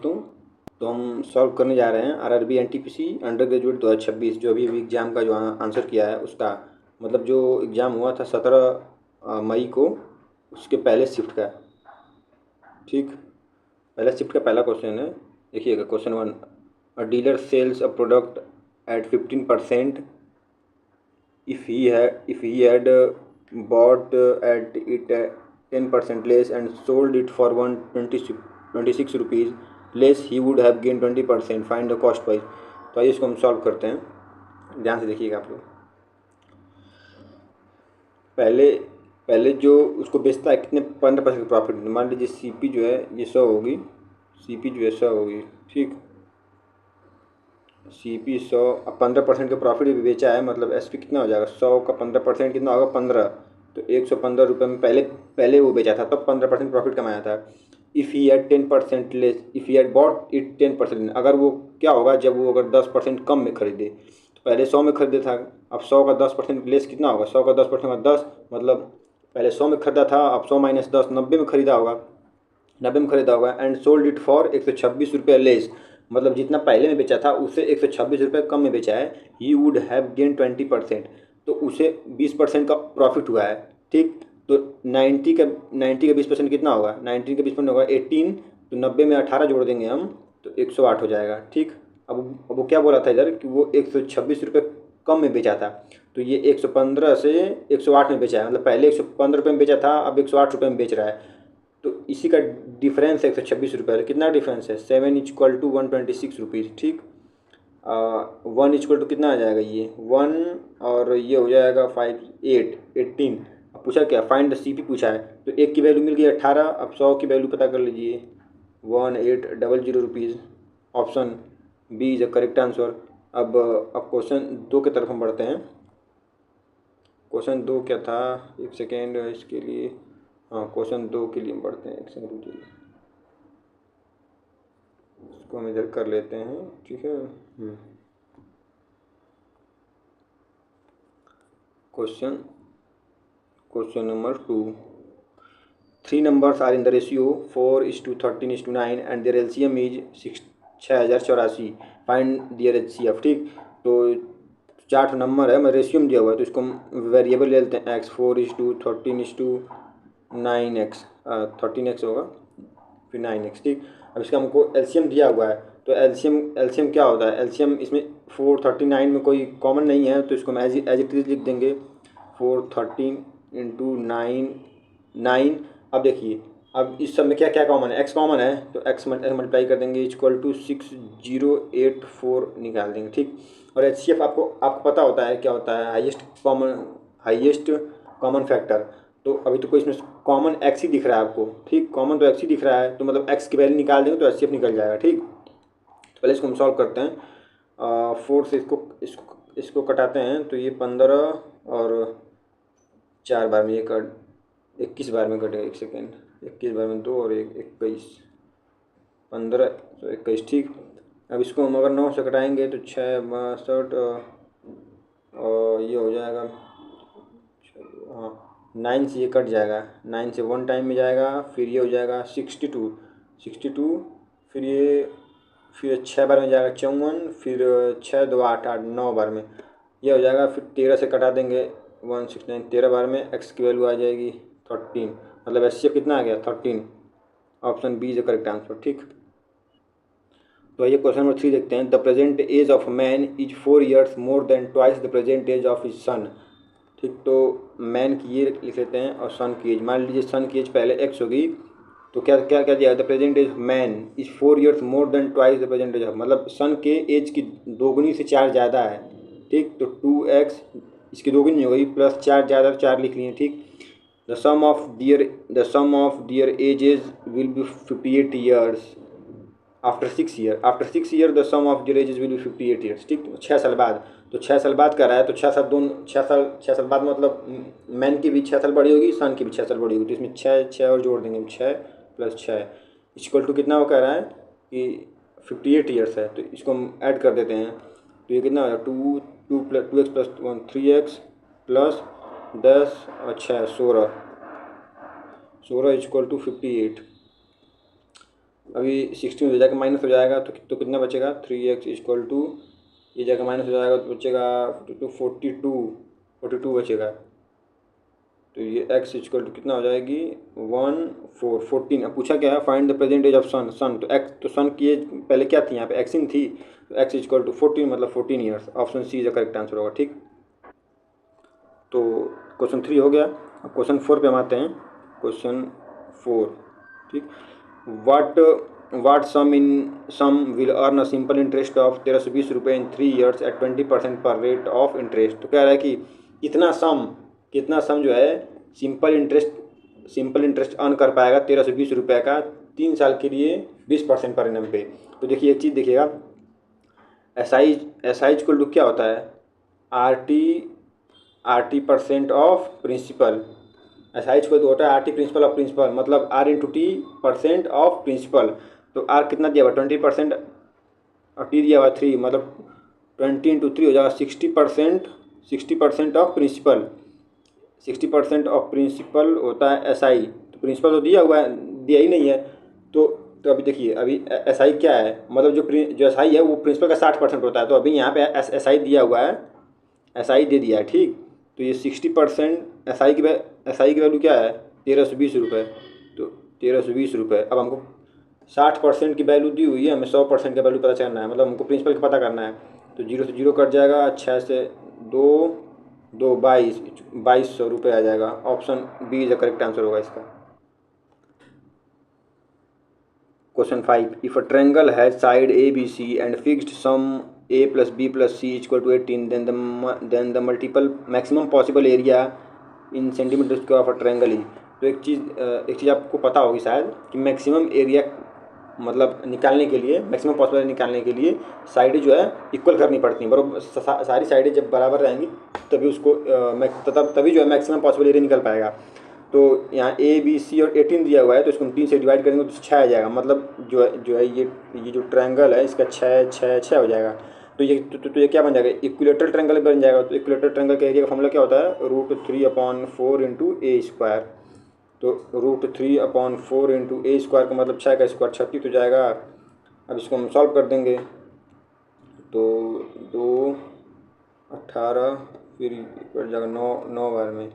तो हम सॉल्व करने जा रहे हैं आरआरबी एनटीपीसी अंडर ग्रेजुएट 2026 जो अभी एग्ज़ाम का जो आंसर किया है उसका, मतलब जो एग्ज़ाम हुआ था 17 मई को, उसके पहले शिफ्ट का। ठीक, पहले शिफ्ट का पहला क्वेश्चन है, देखिएगा question 1। A dealer sells a product at 15% if he had bought at it at 10% less and sold it for 126 rupees less, he would have gained 20%. Find the cost price. तो आइए इसको हम solve करते हैं, ध्यान से देखिएगा आप लोग। पहले जो उसको बेचता है कितने 15% प्रॉफिट, मान लीजिए सीपी जो है ये 100 होगी, सीपी जो है 100 होगी। ठीक, सीपी 100, अब 15% का प्रॉफिट भी बेचा है, मतलब एसपी कितना हो जाएगा, 100 का 15% कितना होगा 15, तो 115 रुपये में पहले वो बेचा था तब 15% प्रॉफिट कमाया था। If he had 10% less, if he had bought it 10%, अगर वो क्या होगा जब वो अगर 10% कम में खरीदे, तो पहले 100 में खरीदे था, अब 100 का 10% लेस कितना होगा, 100 का 10% में 10, मतलब पहले 100 में खरीदा था, अब 100 माइनस 10 90 में खरीदा होगा, 90 में खरीदा होगा। एंड सोल्ड इट फॉर 126 रुपये लेस, मतलब जितना पहले में बेचा था उससे 126 रुपये कम में बेचा है। ही वुड हैव गेन 20%, तो उसे 20% का प्रॉफिट हुआ है। ठीक, तो 90 का 20% कितना होगा, 19 का 20% होगा 18, तो 90 में 18 जोड़ देंगे हम तो 108 हो जाएगा। ठीक, अब वो क्या बोला था इधर कि वो 126 रुपये कम में बेचा था, तो ये 115 से 108 में बेचा है, मतलब पहले 115 रुपये में बेचा था, अब 108 रुपये में बेच रहा है, तो इसी का डिफरेंस है 126 रुपये। कितना डिफरेंस है, 7 इक्वल टू 126 रुपीज़। ठीक, 1 इक्वल टू कितना आ जाएगा, ये 1 और ये हो जाएगा 5 8 18। अब पूछा क्या, फाइंड द सीपी पूछा है, तो एक की वैल्यू मिल गई 18, अब 100 की वैल्यू पता कर लीजिए 1800 rupees. Option B is the correct answer. अब क्वेश्चन 2 की तरफ हम बढ़ते हैं। क्वेश्चन 2 क्या था, एक सेकेंड इसके लिए, हाँ क्वेश्चन 2 के लिए हम बढ़ते हैं, एक सेकेंड रुकिए, इसको हम इधर कर लेते हैं। ठीक है, question number 2। 3 numbers are in the ratio 4:13:9 and their LCM is 6084। Find their HCF। ठीक, तो 4 नंबर है, मैं रेशियो में दिया हुआ है तो इसको हम वेरिएबल ले लेते हैं x, 4:13:9x, 13x होगा फिर 9x। ठीक, अब इसका हमको एलसीएम दिया हुआ है, तो एलसीएम क्या होता है, एलसीएम इसमें 439 में कोई कॉमन नहीं है, तो इसको हम एज इट इज लिख देंगे 413 इंटू 9। अब देखिए, अब इस सब में क्या क्या कॉमन है, x कॉमन है, तो x मल्टीप्लाई कर देंगे इक्वल टू 6084 निकाल देंगे। ठीक, और HCF आपको पता होता है क्या होता है, हाईएस्ट कॉमन फैक्टर। तो अभी तो कोई इसमें कॉमन x ही दिख रहा है आपको। ठीक, कॉमन तो x ही दिख रहा है, तो मतलब x की वैल्यू निकाल देंगे तो HCF निकल जाएगा। ठीक, तो पहले इसको हम सॉल्व करते हैं। 4 से इसको कटाते हैं, तो ये 15 और 4 बार में ये 21 बार में कटेगा, एक सेकेंड, 21 बार में 2 और 1 21, 15 तो 21। ठीक, अब इसको हम अगर 9 से कटाएंगे तो 6 62 और ये हो जाएगा, हाँ 9 से ये कट जाएगा, 9 से 1 टाइम में जाएगा, फिर ये हो जाएगा 62, फिर 6 बार में जाएगा 54, फिर 6 2 8 8 9 बार में ये हो जाएगा, फिर 13 से कटा देंगे 169, 13 बार में x की वैल्यू आ जाएगी 13, मतलब HCF कितना आ गया 13। Option B is the correct answer. ठीक, तो ये क्वेश्चन नंबर 3 देखते हैं। The present age of man is 4 years more than twice the present age of his son. ठीक, तो मैन की एज लिख लेते हैं और सन की एज, मान लीजिए सन की एज पहले x होगी, तो क्या क्या क्या दिया, the present age man is 4 years more than twice the present age of, मतलब सन के एज की दोगुनी से 4 ज़्यादा है। ठीक, तो 2x इसकी दोगुनी नहीं होगी, प्लस 4 ज़्यादा 4 लिख लिए। ठीक, the sum of their ages will be 58 years after 6 year, the sum of their ages will be 58 years। ठीक, तो 6 साल बाद, तो 6 साल बाद का रहा है, तो 6 साल बाद मतलब मैन की भी 6 साल बड़ी होगी, सन की भी 6 साल बड़ी होगी, तो इसमें 6 और जोड़ देंगे, 6 + 6 इक्वल टू कितना वो कह रहा है कि 58 years है, तो इसको हम ऐड कर देते हैं, तो ये कितना होगा 2x + 1 3x प्लस 10 और 6 16 इक्वल टू 58। अभी 16 हो जाएगा, माइनस हो जाएगा तो कितना बचेगा, 3x इक्वल टू, ये जगह माइनस हो जाएगा तो बचेगा 42 बचेगा। तो ये x इक्वल टू कितना हो जाएगी, 14। अब पूछा क्या है, find the present age of son. तो सन की एज पहले क्या थी, यहाँ पे एक्सिन थी, तो x इक्वल टू 14 मतलब 14 years. Option C is the correct answer होगा। ठीक, तो क्वेश्चन 3 हो गया। अब क्वेश्चन 4 पे हम आते हैं। क्वेश्चन 4, ठीक, what what sum will earn a simple interest of 1320 रुपये इन 3 ईयर्स एट 20% पर रेट ऑफ इंटरेस्ट। तो कह रहा है कि कितना सम जो है सिंपल इंटरेस्ट अर्न कर पाएगा 1320 रुपये का 3 साल के लिए 20% पर एनम पे। तो देखिए एक चीज़ देखिएगा, एस आई इक्वल टू क्या होता है, R T percent of principal. S I equal to होता है R T principal of principal, मतलब R into T percent of principal. तो आर कितना दिया हुआ 20% और टी दिया हुआ 3, मतलब 20 × 3 हो जाएगा 60% ऑफ प्रिंसिपल। 60% ऑफ प्रिंसिपल होता है एस आई। तो प्रिंसिपल तो दिया हुआ है, दिया ही नहीं है। तो अभी देखिए, अभी एस आई क्या है, मतलब जो एस आई है वो प्रिंसिपल का 60% होता है। तो अभी यहाँ पे एस आई दिया हुआ है, एस आई दे दिया है। ठीक, तो ये 60% एस आई की वैल्यू क्या है, 1320 रुपये। तो 1320 रुपये, अब हमको 60% की वैल्यू दी हुई है, हमें 100% का वैल्यू पता करना है, मतलब हमको प्रिंसिपल का पता करना है। तो 0 से 0 कट जाएगा, 6 से 2 2 2200 रुपये आ जाएगा। Option B is the correct answer होगा इसका। Question 5, if a triangle has side A B C and fixed sum a plus b plus c equal to 18, then the multiple maximum possible area in centimeter square of a triangle is। तो एक चीज़ आपको पता होगी शायद कि maximum area मतलब निकालने के लिए, मैक्सिमम पॉसिबल निकालने के लिए साइडें जो है इक्वल करनी पड़ती हैं, बराबर। सारी साइडें जब बराबर रहेंगी तभी उसको तभी जो है मैक्सिमम पॉसिबल एरिया निकल पाएगा। तो यहाँ ए बी सी और 18 दिया हुआ है, तो इसको हम 3 से डिवाइड करेंगे तो 6 आ जाएगा। मतलब जो है ये जो ट्रायंगल है इसका 6 हो जाएगा। तो ये क्या बन जाएगा, इक्विलेटरल ट्रायंगल बन जाएगा। तो इक्विलेटरल ट्रायंगल के एरिया का फॉर्मूला क्या होता है, √3/4 इंटू ए स्क्वायर। तो √3/4 इंटू ए स्क्वायर का मतलब 6 का स्क्वायर 36 हो जाएगा। अब इसको हम सॉल्व कर देंगे तो 2 18 फिर बढ़ जाएगा 9 बार में,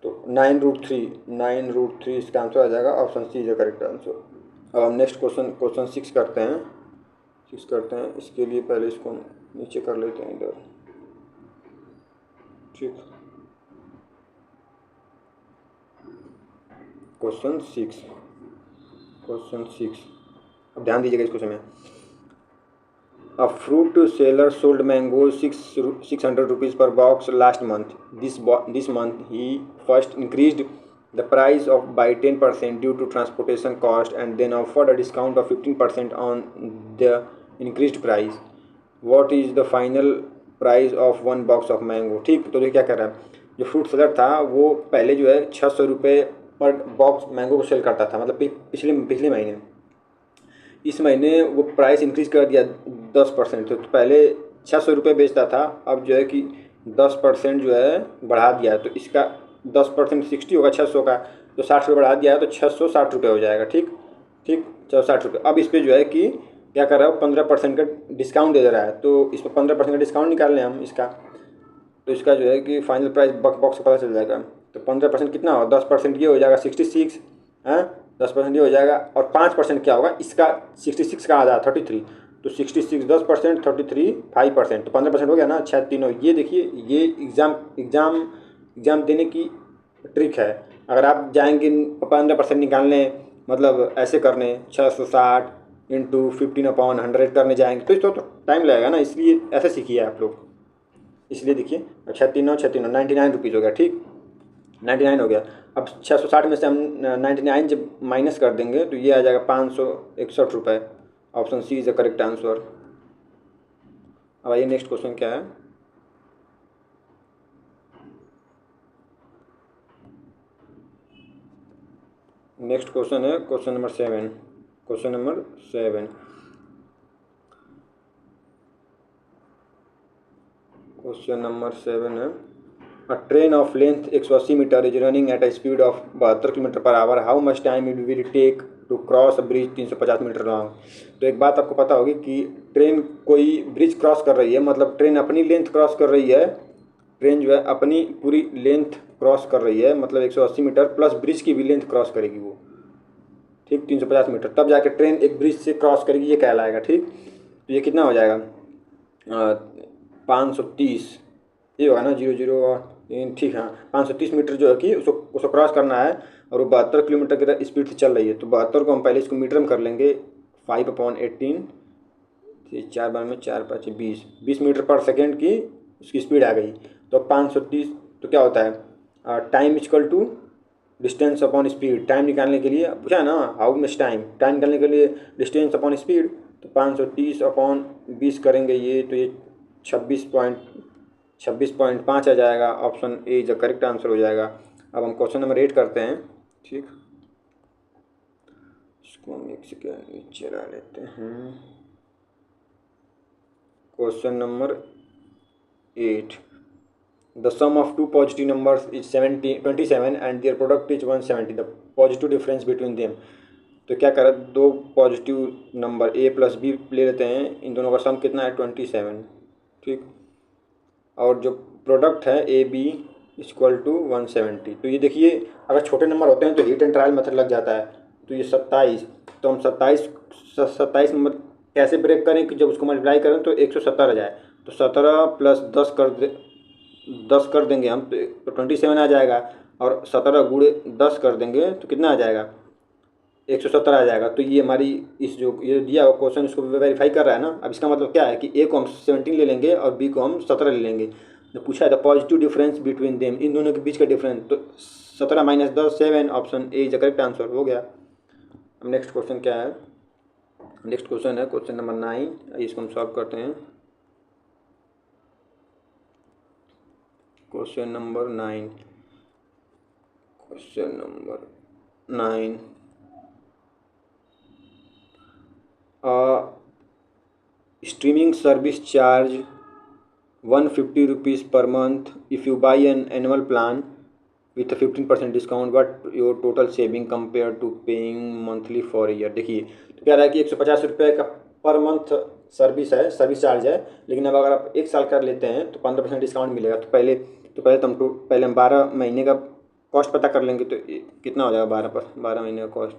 तो 9√3 इसका आंसर आ जाएगा। Option C is the correct answer. अब हम नेक्स्ट क्वेश्चन 6 करते हैं। इसके लिए पहले इसको हम नीचे कर लेते हैं इधर। ठीक, क्वेश्चन 6। अब ध्यान दीजिएगा इस क्वेश्चन में। A fruit seller sold mangoes 600 rupees per box last month. This month he first increased the price by 10% due to transportation cost and then offered a discount of 15% on the increased price. What is the final price of one box of mango? ठीक, तो ये क्या कर रहा है, जो fruit seller था वो पहले जो है 600 रुपये पर बॉक्स मैंगो को सेल करता था, मतलब पिछले महीने। इस महीने वो प्राइस इंक्रीज़ कर दिया 10%। तो पहले 600 रुपये बेचता था, अब जो है कि 10% जो है बढ़ा दिया है। तो इसका 10% 60 होगा 600 का, तो 60 रुपये बढ़ा दिया है तो 660 रुपये हो जाएगा। ठीक, 660 रुपये। अब इस पर जो है कि क्या कर रहा है, 15% का डिस्काउंट दे रहा है। तो इस पर 15% का डिस्काउंट निकाल लें हम इसका, तो इसका जो है कि फाइनल प्राइस बॉक्स का पता चल जाएगा। तो 15% कितना हो, 10% ये हो जाएगा 66, हाँ 10% ये हो जाएगा। और 5% क्या होगा, इसका 66 का आधा 33, तो 66 10%, 33 5%, तो 15% हो गया ना। 6 3 ये देखिए, ये एग्ज़ाम देने की ट्रिक है। अगर आप जाएंगे 15% निकालने, मतलब ऐसे करने 660 इंटू 15/100 करने जाएंगे तो इसको तो टाइम लगेगा ना, इसलिए ऐसे सीखिए आप लोग। इसलिए देखिए 6 3 9 99 रुपीज़ हो गया। ठीक, 99 हो गया। अब 660 में से हम 99 जब माइनस कर देंगे तो ये आ जाएगा 561 रुपये। Option C is the correct answer. अब आइए नेक्स्ट क्वेश्चन क्या है। नेक्स्ट क्वेश्चन है क्वेश्चन नंबर 7। क्वेश्चन नंबर 7 है, A train of length 180 metre is running at a speed of 72 kilometre per hour. How much time it will take to cross a bridge 350 metre long. तो एक बात आपको पता होगी कि train कोई bridge cross कर रही है, मतलब ट्रेन अपनी लेंथ क्रॉस कर रही है, ट्रेन जो है अपनी पूरी लेंथ क्रॉस कर रही है, मतलब 180 मीटर प्लस ब्रिज की भी लेंथ क्रॉस करेगी वो, ठीक, 350 मीटर, तब जाके ट्रेन एक ब्रिज से क्रॉस करेगी, ये कहलाएगा। ठीक, तो ये कितना हो जाएगा 530, ये होगा ना 00 और ठीक, हाँ 530 मीटर जो है कि उसको क्रॉस करना है, और वो 72 किलोमीटर की स्पीड से चल रही है। तो 72 को हम पहले इसको मीटर में कर लेंगे, 5/18, 4 बार में 4 5 20 मीटर पर सेकेंड की उसकी स्पीड आ गई। तो 530 तो क्या होता है, time equal to distance upon speed. Time निकालने के लिए पूछा है ना, हाउ मच टाइम, टाइम निकालने के लिए डिस्टेंस अपॉन स्पीड, तो 530/20 करेंगे ये, तो ये 26.5 आ जाएगा। Option A is the correct answer हो जाएगा। अब हम क्वेश्चन नंबर 8 करते हैं। ठीक, इसको हम एक सेकेंड चला लेते हैं। Question number 8, the sum of two positive numbers is 27 and their product is 170, the positive difference between them। तो क्या करें, दो positive number a plus B ले लेते हैं, इन दोनों का सम कितना है 27। ठीक, और जो प्रोडक्ट है ए बी इक्वल टू 170। तो ये देखिए, अगर छोटे नंबर होते हैं तो हिट एंड ट्रायल मेथड लग जाता है। तो ये 27, तो हम 27 नंबर कैसे ब्रेक करें कि जब उसको मल्टीप्लाई करें तो 170 आ जाए। तो 17 प्लस 10 कर देंगे हम, तो 27 आ जाएगा, और 17 गुणे 10 कर देंगे तो कितना आ जाएगा 170 आ जाएगा। तो ये हमारी इस जो ये दिया हुआ क्वेश्चन इसको वेरीफाई कर रहा है ना। अब इसका मतलब क्या है कि ए को हम 17 ले लेंगे और बी को हम 17 ले लेंगे। तो पूछा है the positive difference between them, इन दोनों के बीच का डिफरेंस, तो 17 minus 10 7, option A is the correct answer हो गया। अब नेक्स्ट क्वेश्चन क्या है, नेक्स्ट क्वेश्चन है क्वेश्चन नंबर 9, इसको हम सॉल्व करते हैं। Question number 9, question number 9, streaming service charge 150 rupees per month if you buy an annual plan with a 15% discount, what your total saving compared to paying monthly for a year। देखिए, तो कह रहा है कि 150 रुपये का पर मंथ सर्विस है, service charge है, लेकिन अब अगर आप एक साल कर लेते हैं तो 15% डिस्काउंट मिलेगा। तो पहले हम 12 महीने का कॉस्ट पता कर लेंगे, तो कितना हो जाएगा 12 महीने का कॉस्ट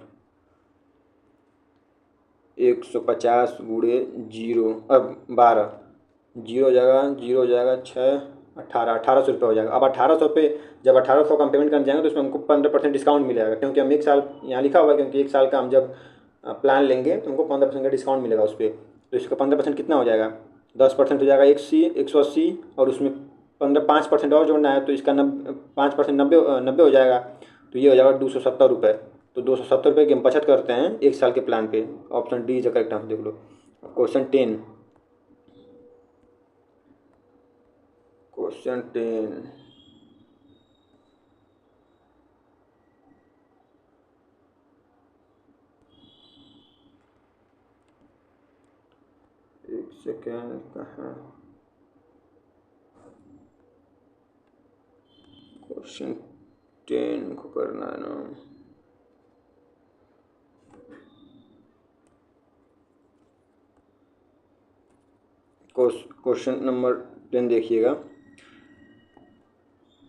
150 गुणे 0, अब 12, 0 हो जाएगा 6 1800 रुपये हो जाएगा। अब 1800 पे जब 1800 का हम पेमेंट करने जाएंगे तो उसमें हमको 15% डिस्काउंट मिलेगा, क्योंकि हम एक साल यहाँ लिखा हुआ है, क्योंकि एक साल का हम जब प्लान लेंगे तो हमको 15% का डिस्काउंट मिलेगा उस पर। तो इसका 15% कितना हो जाएगा, 10% हो जाएगा 180, और उसमें 5% और जोड़ना है, तो इसका 5% 90 हो जाएगा। तो ये हो जाएगा 270 रुपये। तो 270 रुपये की हम बचत करते हैं एक साल के प्लान पे। Option D is the correct answer. देख लो क्वेश्चन 10, क्वेश्चन 10, एक सेकेंड कहाँ, क्वेश्चन 10 को करना है ना। क्वेश्चन नंबर 10 देखिएगा,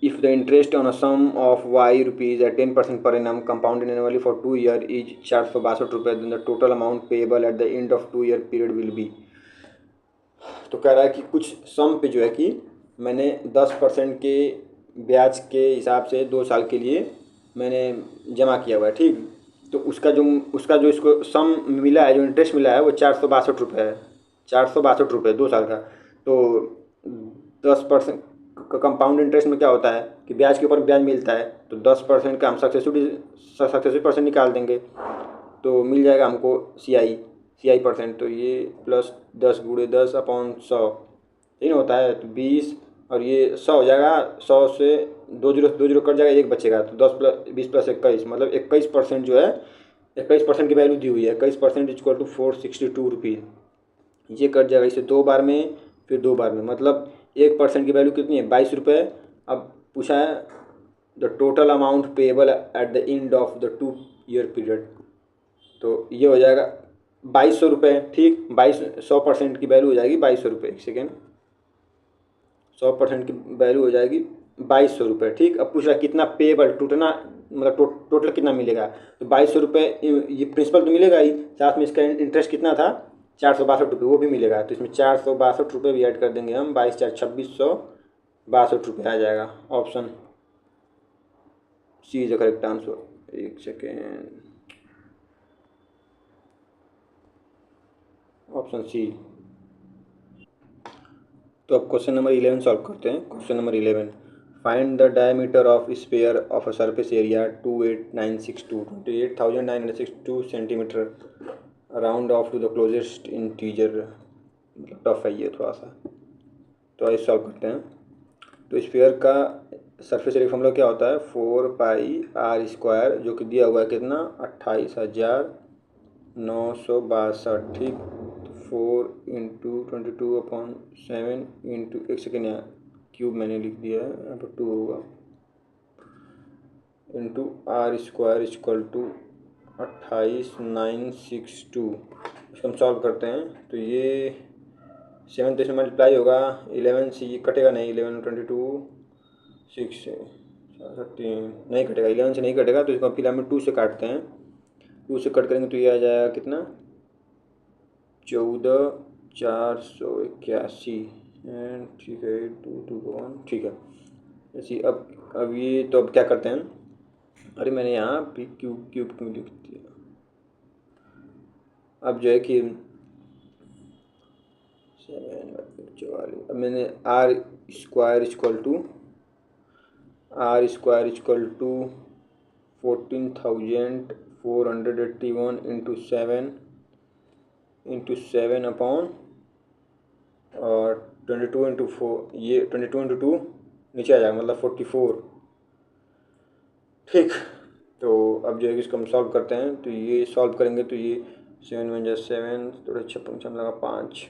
if the interest on a sum of y rupees at 10% per annum compounded annually for 2 years is 462 रुपये, then the total amount payable at the end of 2 year period will be। तो कह रहा है कि कुछ सम पे जो है कि मैंने 10% के ब्याज के हिसाब से 2 साल के लिए मैंने जमा किया हुआ है। ठीक, तो उसका जो इसको सम मिला है, जो इंटरेस्ट मिला है वो 462 रुपये है, 462 रुपये 2 साल का। तो 10% कंपाउंड इंटरेस्ट में क्या होता है कि ब्याज के ऊपर ब्याज मिलता है, तो 10% का हम सक्सेसिव परसेंट निकाल देंगे, तो मिल जाएगा हमको सी आई परसेंट। तो ये प्लस 10 गुणे 10/100 नहीं होता है, तो 20, और ये 100 हो जाएगा। 100 से 2 जीरो कट जाएगा, एक बचेगा, तो 20 प्लस 21, मतलब 21% जो है, 21% की वैल्यू दी हुई है। 21% इक्वल टू 462 रुपीज़। ये कट जाएगा इसे 2 बार में, फिर 2 बार में, मतलब 1% की वैल्यू कितनी है 22 रुपये। अब पूछा है the total amount payable at the end of the 2 year period. तो ये हो जाएगा 2200 रुपये। ठीक, 100% की वैल्यू हो जाएगी 2200 रुपये। एक सेकेंड, 100% की वैल्यू हो जाएगी 2200 रुपये। ठीक, अब पूछ रहा है कितना पेएबल, टूटना मतलब टोटल कितना मिलेगा। तो 2200 रुपये ये प्रिंसिपल तो मिलेगा ही, साथ में इसका इंटरेस्ट कितना था 462 रुपये, वो भी मिलेगा। तो इसमें 462 रुपये भी ऐड कर देंगे हम, 22×4 = 2662 रुपये आ जाएगा। Option C is the correct answer. एक सेकेंड, ऑप्शन सी। तो अब क्वेश्चन नंबर 11 सॉल्व करते हैं। Question number 11, find the diameter of sphere of a surface area 28962 centimetre round off to the closest integer. मतलब टफ है ये थोड़ा सा, तो आइए सॉल्व करते हैं। तो स्फीयर का सरफेस एरिया फॉर्मूला क्या होता है, 4πr², जो कि दिया हुआ है कितना 28,962। ठीक, 4×22/7 इंटू, एक सेकेंड यहाँ क्यूब मैंने लिख दिया है, यहाँ पर 2 होगा, इंटू r² = 28,962। इसको हम सॉल्व करते हैं तो ये 7 से मल्टीप्लाई होगा, 11 से ये कटेगा नहीं, 11×22 6 13 नहीं कटेगा, 11 से नहीं कटेगा, तो इसको फिर हम 2 से काटते हैं। 2 से कट करेंगे तो ये आ जाएगा कितना 14,481। ठीक है, 2 ठीक है ऐसी। अब ये तो अब क्या करते हैं, अरे मैंने यहाँ भी क्यूब क्यों लिख दिया। अब जो है कि 7 अब मैंने r² = 14,481 इंटू 7 अपॉन और 22×4, ये 22×2 नीचे आ जाएगा, मतलब 44। ठीक, तो अब जो है कि इसको हम सॉल्व करते हैं। तो ये सॉल्व करेंगे तो ये 7 × 7 थोड़ा 56 लगा, 5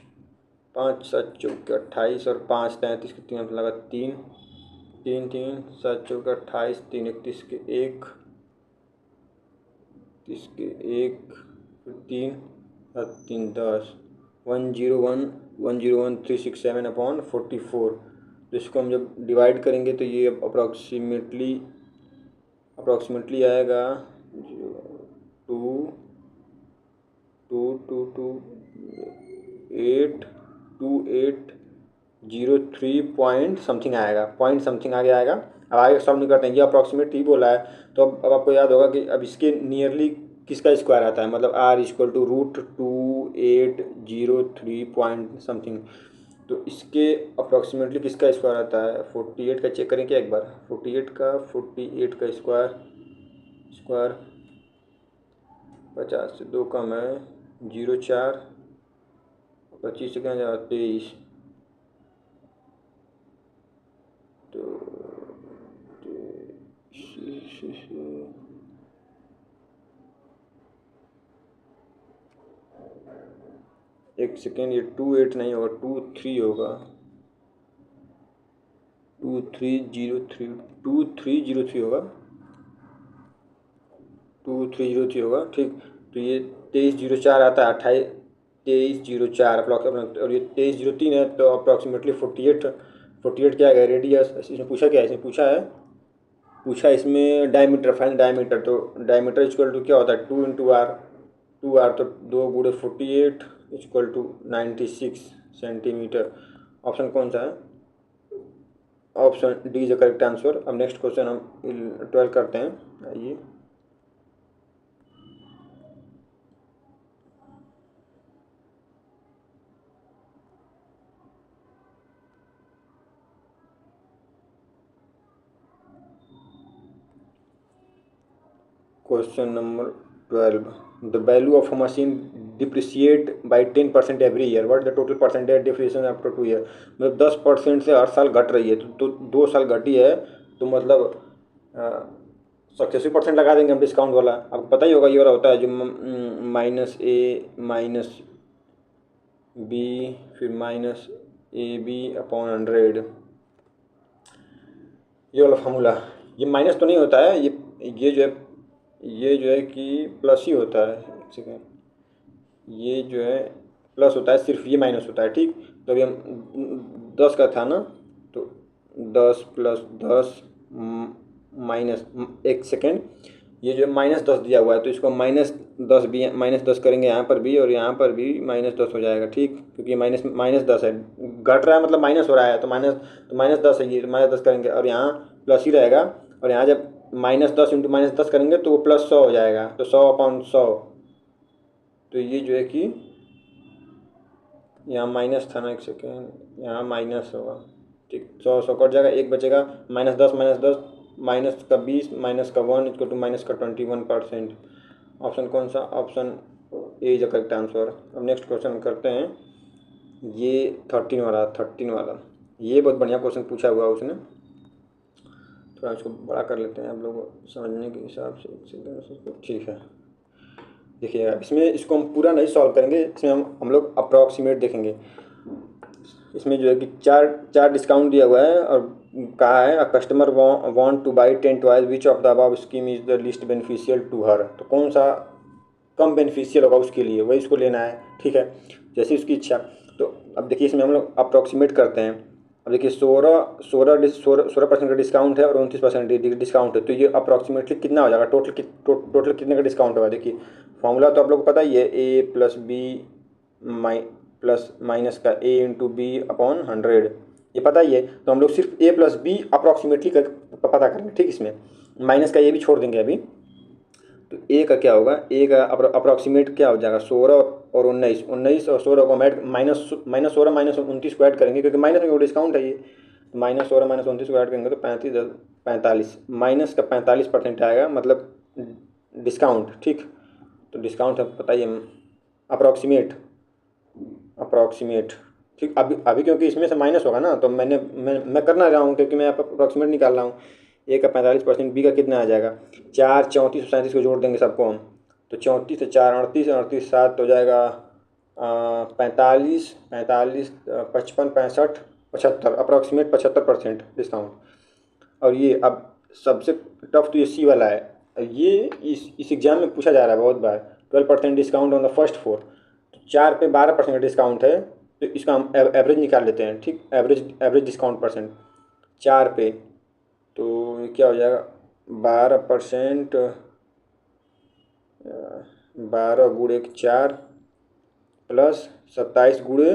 5 7 चौके 28 और 5 33 के 3 लगा 3 3 3 7 चौके 28 3 31 के 1 30 के 1 3 7 3 10 101,367/44। तो इसको हम जब डिवाइड करेंगे तो ये अप्रॉक्सीमेटली आएगा 2 2 2 2 8 2 8 03 पॉइंट समथिंग आएगा, पॉइंट समथिंग आगे आएगा। अब आगे सॉल्व नहीं करते हैं, ये अप्रॉक्सीमेट ही बोला है। तो अब आपको याद होगा कि अब इसके नियरली किसका स्क्वायर आता है, मतलब r = √2803 पॉइंट समथिंग। तो इसके अप्रॉक्सीमेटली किसका स्क्वायर आता है, 48 का चेक करें क्या एक बार, 48 का स्क्वायर 50 से 2 कम है, 0,4 25 से क्या जाएगा 23, तो एक सेकेंड, ये 28 नहीं होगा 23 होगा, 2303 होगा, 2303 होगा। ठीक, तो ये 2304 आता है, 2304 और ये 2303 है, तो अप्रॉक्सीमेटली 48 क्या है रेडियस। इसमें पूछा क्या है, इसमें पूछा इसमें डायमीटर, फाइंड डायमीटर। तो डायमीटर इक्वल टू क्या होता है 2 × r, 2r तो 2 × 48 = 96 सेंटीमीटर। ऑप्शन कौन सा है, option D is the correct answer. अब नेक्स्ट क्वेश्चन हम 12 करते हैं। आइए, question number 12, the value of a machine depreciate by 10% every year, what the total percentage depreciation after 2 year. मतलब 10% से हर साल घट रही है, तो 2 साल घटी है, तो मतलब 87% लगा देंगे हम डिस्काउंट वाला। आपको पता ही होगा ये वाला होता है जो -a-b फिर -ab/100, ये वाला फार्मूला। ये माइनस तो नहीं होता है, ये जो है ये जो है कि प्लस ही होता है, एक सेकेंड, ये जो है प्लस होता है, सिर्फ ये माइनस होता है, ठीक। तो अभी हम 10 का था ना, तो 10 प्लस 10 माइनस, एक सेकेंड, ये जो -10 दिया हुआ है तो इसको -10 भी, -10 करेंगे यहाँ पर भी और यहाँ पर भी -10 हो जाएगा, ठीक। क्योंकि -10 है, घट रहा है मतलब माइनस हो रहा है, तो -10 है, ये -10 करेंगे और यहाँ प्लस ही रहेगा। और यहाँ जब -10 इंटू -10 करेंगे तो वो +100 हो जाएगा, तो 100/100। तो ये जो है कि यहाँ माइनस था ना, एक सेकेंड, यहाँ माइनस होगा, ठीक। 100 कट जाएगा, एक बचेगा, -10 -10 माइनस का 20 माइनस का 1 इक्वल टू माइनस का 21%। ऑप्शन कौन सा? Option A is the correct answer. अब नेक्स्ट क्वेश्चन करते हैं, ये 13 वाला ये बहुत बढ़िया क्वेश्चन पूछा हुआ उसने। थोड़ा इसको बड़ा कर लेते हैं आप लोग समझने के हिसाब से, ठीक है। देखिएगा इसमें, इसको हम पूरा नहीं सॉल्व करेंगे, इसमें हम लोग अप्रॉक्सीमेट देखेंगे। इसमें जो है कि चार डिस्काउंट दिया हुआ है और कहा है, a customer want to buy 10 toys, which of the above scheme is the least beneficial to her. तो कौन सा कम बेनिफिशियल होगा उसके लिए, वही इसको लेना है, ठीक है, जैसी उसकी इच्छा। तो अब देखिए इसमें हम लोग अप्रॉक्सीमेट करते हैं। अब देखिए 16% का डिस्काउंट है और 29% डिस्काउंट है, तो ये अप्रॉक्सीमेटली कितना हो जाएगा, टोटल कितने का डिस्काउंट होगा। देखिए फॉर्मूला तो आप लोग को पता ही है, ए प्लस बी प्लस माइनस का ए इंटू बी अपॉन 100, ये पता ही है। तो हम लोग सिर्फ ए प्लस बी अप्रॉक्सीमेटली पता करेंगे, ठीक। इसमें माइनस का ये भी छोड़ देंगे अभी। तो ए का क्या होगा, ए का अप्रॉक्सीमेट क्या हो जाएगा, 16 और 19, 19 और 16 को हम ऐड -16 -29 को ऐड करेंगे, क्योंकि माइनस में वो डिस्काउंट है ये। तो -16 -29 को ऐड करेंगे तो 45 माइनस का 45% आएगा, मतलब डिस्काउंट, ठीक। तो डिस्काउंट है पता ही है, अप्रॉक्सीमेट, ठीक। अभी क्योंकि इसमें से माइनस होगा ना, तो मैं करना रहा हूँ क्योंकि मैं अप्रॉक्सीमेट निकाल रहा हूँ। ए का 45%, बी का कितना आ जाएगा, 4 34 और 37 को जोड़ देंगे सबको हम, तो 34 से 4 38, 38 7 हो जाएगा 45 45 55 65 75, अप्रॉक्सीमेट 75% डिस्काउंट। और ये अब सबसे टफ तो ये सी वाला है, ये इस एग्जाम में पूछा जा रहा है बहुत बार। 12% डिस्काउंट ऑन द फर्स्ट 4, तो 4 पे 12% का डिस्काउंट है, तो इसका हम एवरेज निकाल लेते हैं, ठीक। एवरेज डिस्काउंट परसेंट 4 पे, तो ये क्या हो जाएगा, 12%, 12 गुणे 4 प्लस 27 गुणे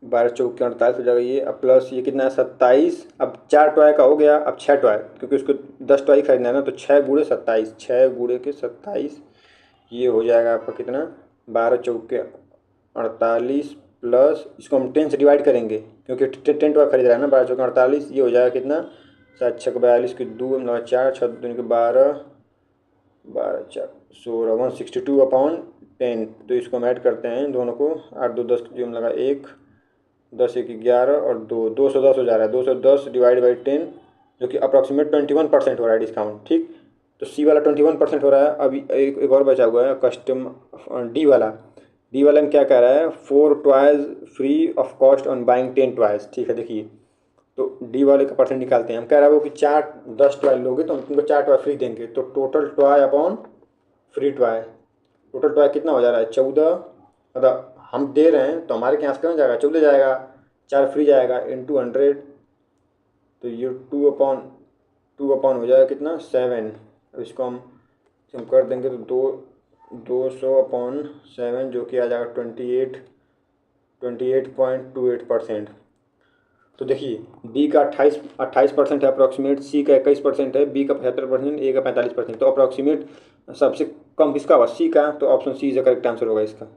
12 चौके 48 हो जाएगा ये, अब प्लस ये कितना है 27, अब 4 टॉय का हो गया, अब 6 टॉय, क्योंकि उसको 10 टॉय खरीदना है ना, तो 6 गुणे 27, 6 गुणे के 27, ये हो जाएगा आपका कितना, 12 चौके 48 प्लस इसको हम 10 से डिवाइड करेंगे, क्योंकि 10 टॉय खरीद रहा है ना, 12 चौके 48, ये हो जाएगा कितना, 7 6 42 के 2 9 4 6 2 के 12 12 4 16 162/10। तो इसको हम ऐड करते हैं दोनों को, 8 2 10 जो हम लगा 1 10 1 11 और 2 210 हो जा रहा है, 210 डिवाइड बाई 10, जो कि अप्रॉक्सीमेट 21% हो रहा है डिस्काउंट, ठीक। तो सी वाला 21% हो रहा है। अभी एक और बचा हुआ है कस्टम, डी वाला में क्या कह रहा है, 4 toys free of cost on buying 10 toys, ठीक है। देखिए तो डी वाले का परसेंट निकालते हैं हम, कह रहा है वो कि 10 टॉय लोगे तो हम तुमको 4 टॉय फ्री देंगे, तो total toy upon free toy, total toy कितना हो जा रहा है 14, मतलब हम दे रहे हैं तो हमारे यहाँ से कितना जाएगा, 14 जाएगा, 4 फ्री जाएगा इंटू 100, तो ये 2/2 हो जाएगा कितना 7। अब इसको हम कर देंगे तो 200/7, जो कि आ जाएगा 28.28%। तो देखिए बी का 28% है अप्रॉक्सीमेट, सी का 21% है, बी का 75%, ए का 45%, तो अप्रॉक्सीमेट सबसे कम किसका होगा, सी का। तो option C is the correct answer होगा इसका,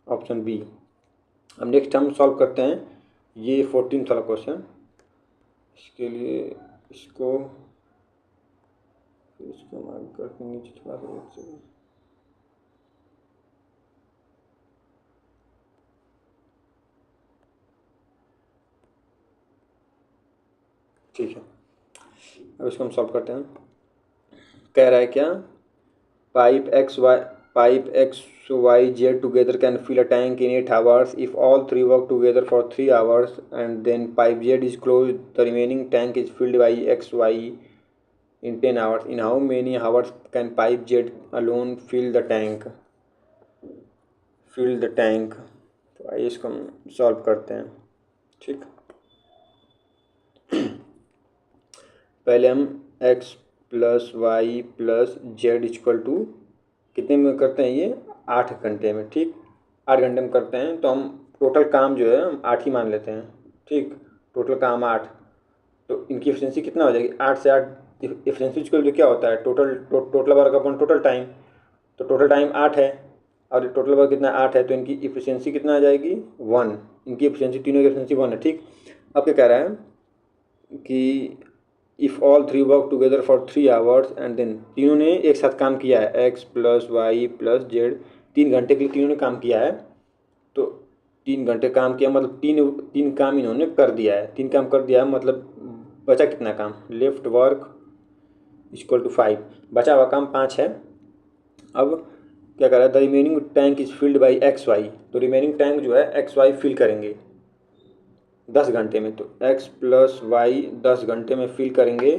ऑप्शन बी। अब नेक्स्ट हम सॉल्व करते हैं ये 14th वाला क्वेश्चन। इसके लिए इसको मार्क करके नीचे थोड़ा सा, ठीक है। अब इसको हम सॉल्व करते हैं। कह रहा है क्या, pipe X, Y, Z together can fill a tank in 8 hours. If all three work together for 3 hours and then pipe Z is closed, the remaining tank is filled by X, Y in 10 hours. In how many hours can pipe Z alone fill the tank? तो आइए इसको हम solve करते हैं। ठीक, पहले हम x plus Y plus Z equal to कितने में करते हैं, ये 8 घंटे में। ठीक, 8 घंटे में करते हैं तो हम टोटल काम जो है हम 8 ही मान लेते हैं। ठीक, टोटल काम 8, तो इनकी एफिशिएंसी कितना हो जाएगी, 8 से 8 एफिशिएंसी इक्वल जो क्या होता है, total work upon total time. तो टोटल टाइम 8 है और टोटल वर्क कितना 8 है, तो इनकी एफिशिएंसी कितना आ जाएगी 1। इनकी एफिशिएंसी, तीनों की एफिशिएंसी 1 है। ठीक, अब क्या कह रहा है कि if all three work together for 3 hours and then, तीनों ने एक साथ काम किया है, X plus Y plus Z, 3 घंटे के लिए तीनों ने काम किया है। तो 3 घंटे काम किया मतलब तीन काम इन्होंने कर दिया है, 3 काम कर दिया है, मतलब बचा कितना काम, लेफ्ट वर्क इक्वल टू 5, बचा हुआ काम 5 है। अब क्या कर रहा है, the remaining tank is filled by X Y, तो रिमेनिंग टैंक जो है एक्स वाई फिल करेंगे 10 घंटे में। तो x प्लस वाई 10 घंटे में फिल करेंगे,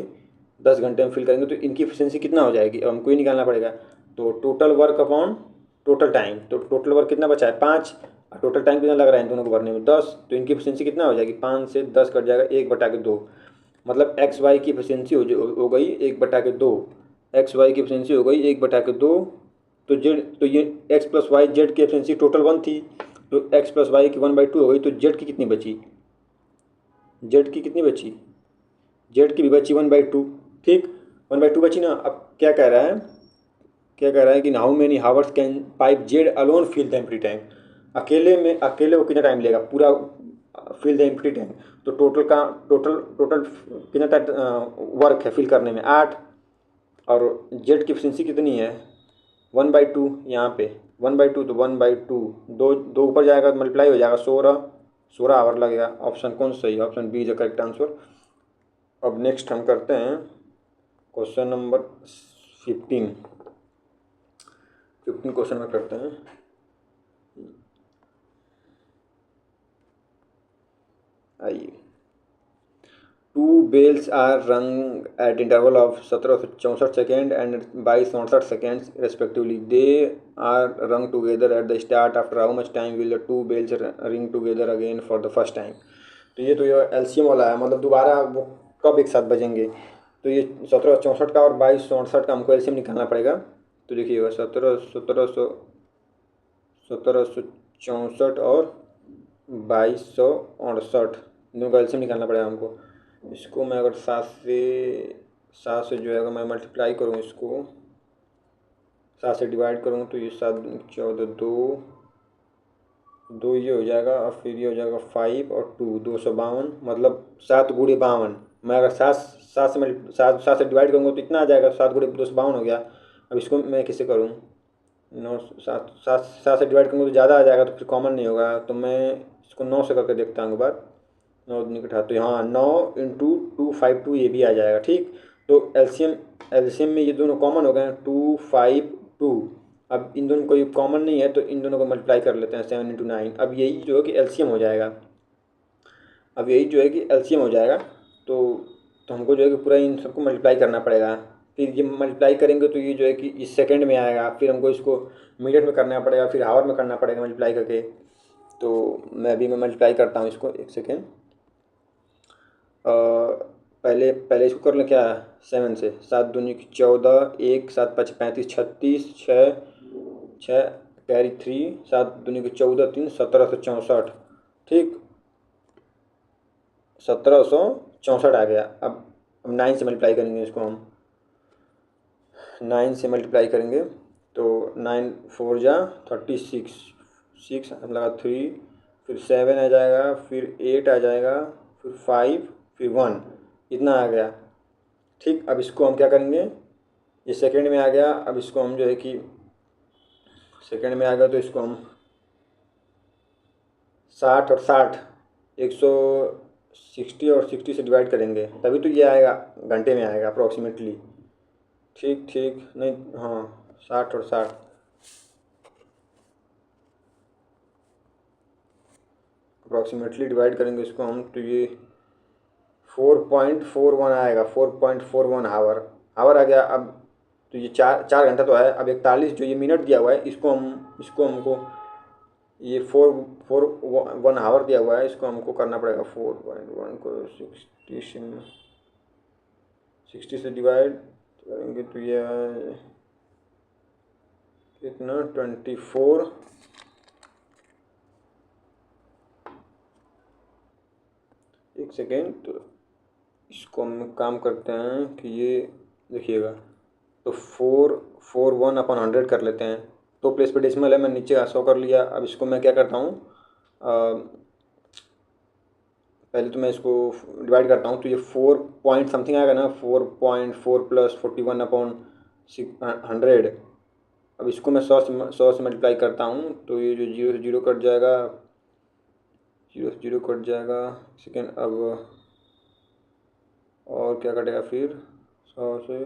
10 घंटे में फिल करेंगे तो इनकी एफिशिएंसी कितना हो जाएगी, अब हमको ही निकालना पड़ेगा। तो total work upon total time, तो टोटल वर्क कितना बचा है 5 और टोटल टाइम कितना लग रहा है इन दोनों को भरने में 10, तो इनकी एफिशिएंसी कितना हो जाएगी, 5 से 10 कट जाएगा 1/2, मतलब एक्स वाई की एफिशिएंसी हो गई 1/2, एक्स वाई की एफिशिएंसी हो गई 1/2। तो ये एक्स प्लस वाई जेड की एफिशिएंसी टोटल 1 थी, तो एक्स प्लस वाई की 1/2 हो गई, तो जेड की कितनी बची, जेड की कितनी बची, जेड की भी बची 1/2। ठीक, 1/2 बची ना। अब क्या कह रहा है, कि how many hours can pipe Z alone fill the empty tank, अकेले वो कितना टाइम लेगा पूरा फिल द एम्प्टी टैंक। तो टोटल कितना वर्क है फिल करने में 8, और जेड की एफिशिएंसी कितनी है 1/2, यहाँ पे 1/2, तो 1/2 दो ऊपर जाएगा तो मल्टीप्लाई हो जाएगा 16 आवर लगेगा। ऑप्शन कौन सही है, option B is the correct answer. अब नेक्स्ट हम करते हैं क्वेश्चन नंबर 15 क्वेश्चन में करते हैं। आइए, 2 bells are rung at interval of 1764 seconds and 2269 seconds respectively. They are rung together at the start. After how much time will the 2 bells ring together again for the first time? तो ये LCM वाला है, मतलब दोबारा वो कब एक साथ बजेंगे। तो ये 1764 का और 2269 का हमको एलसीएम निकालना पड़ेगा। तो देखिएगा 1764 और 2268 दोनों का एलसीएम निकालना पड़ेगा हमको। इसको मैं अगर 7 से जो है अगर मैं मल्टीप्लाई करूँ, इसको 7 से डिवाइड करूँ तो ये 7 14 दो ये हो जाएगा और फिर ये हो जाएगा 5 और 2 252, मतलब 7 गुणे 52। मैं अगर 7 से डिवाइड करूँगा तो इतना आ जाएगा, 7 गुणे 252 हो गया। अब इसको मैं कैसे करूँ, 7 से डिवाइड करूँगा तो ज़्यादा आ जाएगा, तो फिर कॉमन नहीं होगा, तो मैं इसको 9 से करके देखता हूँ एक बार। 9 निकट तो यहाँ 9 इंटू 252 ये भी आ जाएगा। ठीक, तो एलसीएम में ये दोनों कॉमन हो गए 252। अब इन दोनों कोई कॉमन नहीं है तो इन दोनों को मल्टीप्लाई कर लेते हैं 7 × 9। अब यही जो है कि एलसीएम हो जाएगा, तो हमको जो है कि पूरा इन सबको मल्टीप्लाई करना पड़ेगा। फिर ये मल्टीप्लाई करेंगे तो ये जो है कि इस सेकंड में आएगा, फिर हमको इसको मिनट में करना पड़ेगा, फिर आवर में करना पड़ेगा मल्टीप्लाई करके। तो मैं मल्टीप्लाई करता हूँ इसको, एक सेकेंड। पहले इसको कर लें क्या, 7 से, 7 दूनी 14, 1 7 5 35 36, 6 कैरी 3, 7 दूनी 14 3 1764। ठीक, 1764 आ गया। अब 9 से मल्टीप्लाई करेंगे इसको, हम 9 से मल्टीप्लाई करेंगे तो 9 4 जा 36, 6 हम लगा 3, फिर 7 आ जाएगा, फिर 8 आ जाएगा, फिर 5, फिर 1, इतना आ गया। ठीक, अब इसको हम क्या करेंगे, ये सेकंड में आ गया। अब इसको हम जो है कि सेकंड में आ गया तो इसको हम 60 और 60 160 और 60 से डिवाइड करेंगे, तभी तो ये आएगा, घंटे में आएगा अप्रॉक्सीमेटली। ठीक नहीं, हाँ 60 और 60 अप्रॉक्सीमेटली डिवाइड करेंगे इसको हम, तो ये 4.41 आएगा, 4.41 हावर आ गया। अब तो ये 4 घंटा तो है। अब 41 जो ये मिनट दिया हुआ है, इसको हमको ये 4.41 हावर दिया हुआ है, इसको हमको करना पड़ेगा 4.1 को 60 से डिवाइड करेंगे तो ये कितना 24। एक सेकेंड, तो इसको हम काम करते हैं कि ये देखिएगा, तो 441/100 कर लेते हैं। तो प्लेस पे डेसिमल है, मैं नीचे 100 कर लिया। अब इसको मैं क्या करता हूँ, पहले तो मैं इसको डिवाइड करता हूँ, तो ये 4 पॉइंट समथिंग आएगा ना, 4.4 + 41/100। अब इसको मैं 100 से मल्टीप्लाई करता हूँ, तो ये जो 0 से 0 कट जाएगा, 0 से 0 कट जाएगा। सेकेंड, अब और क्या कटेगा फिर, 100 से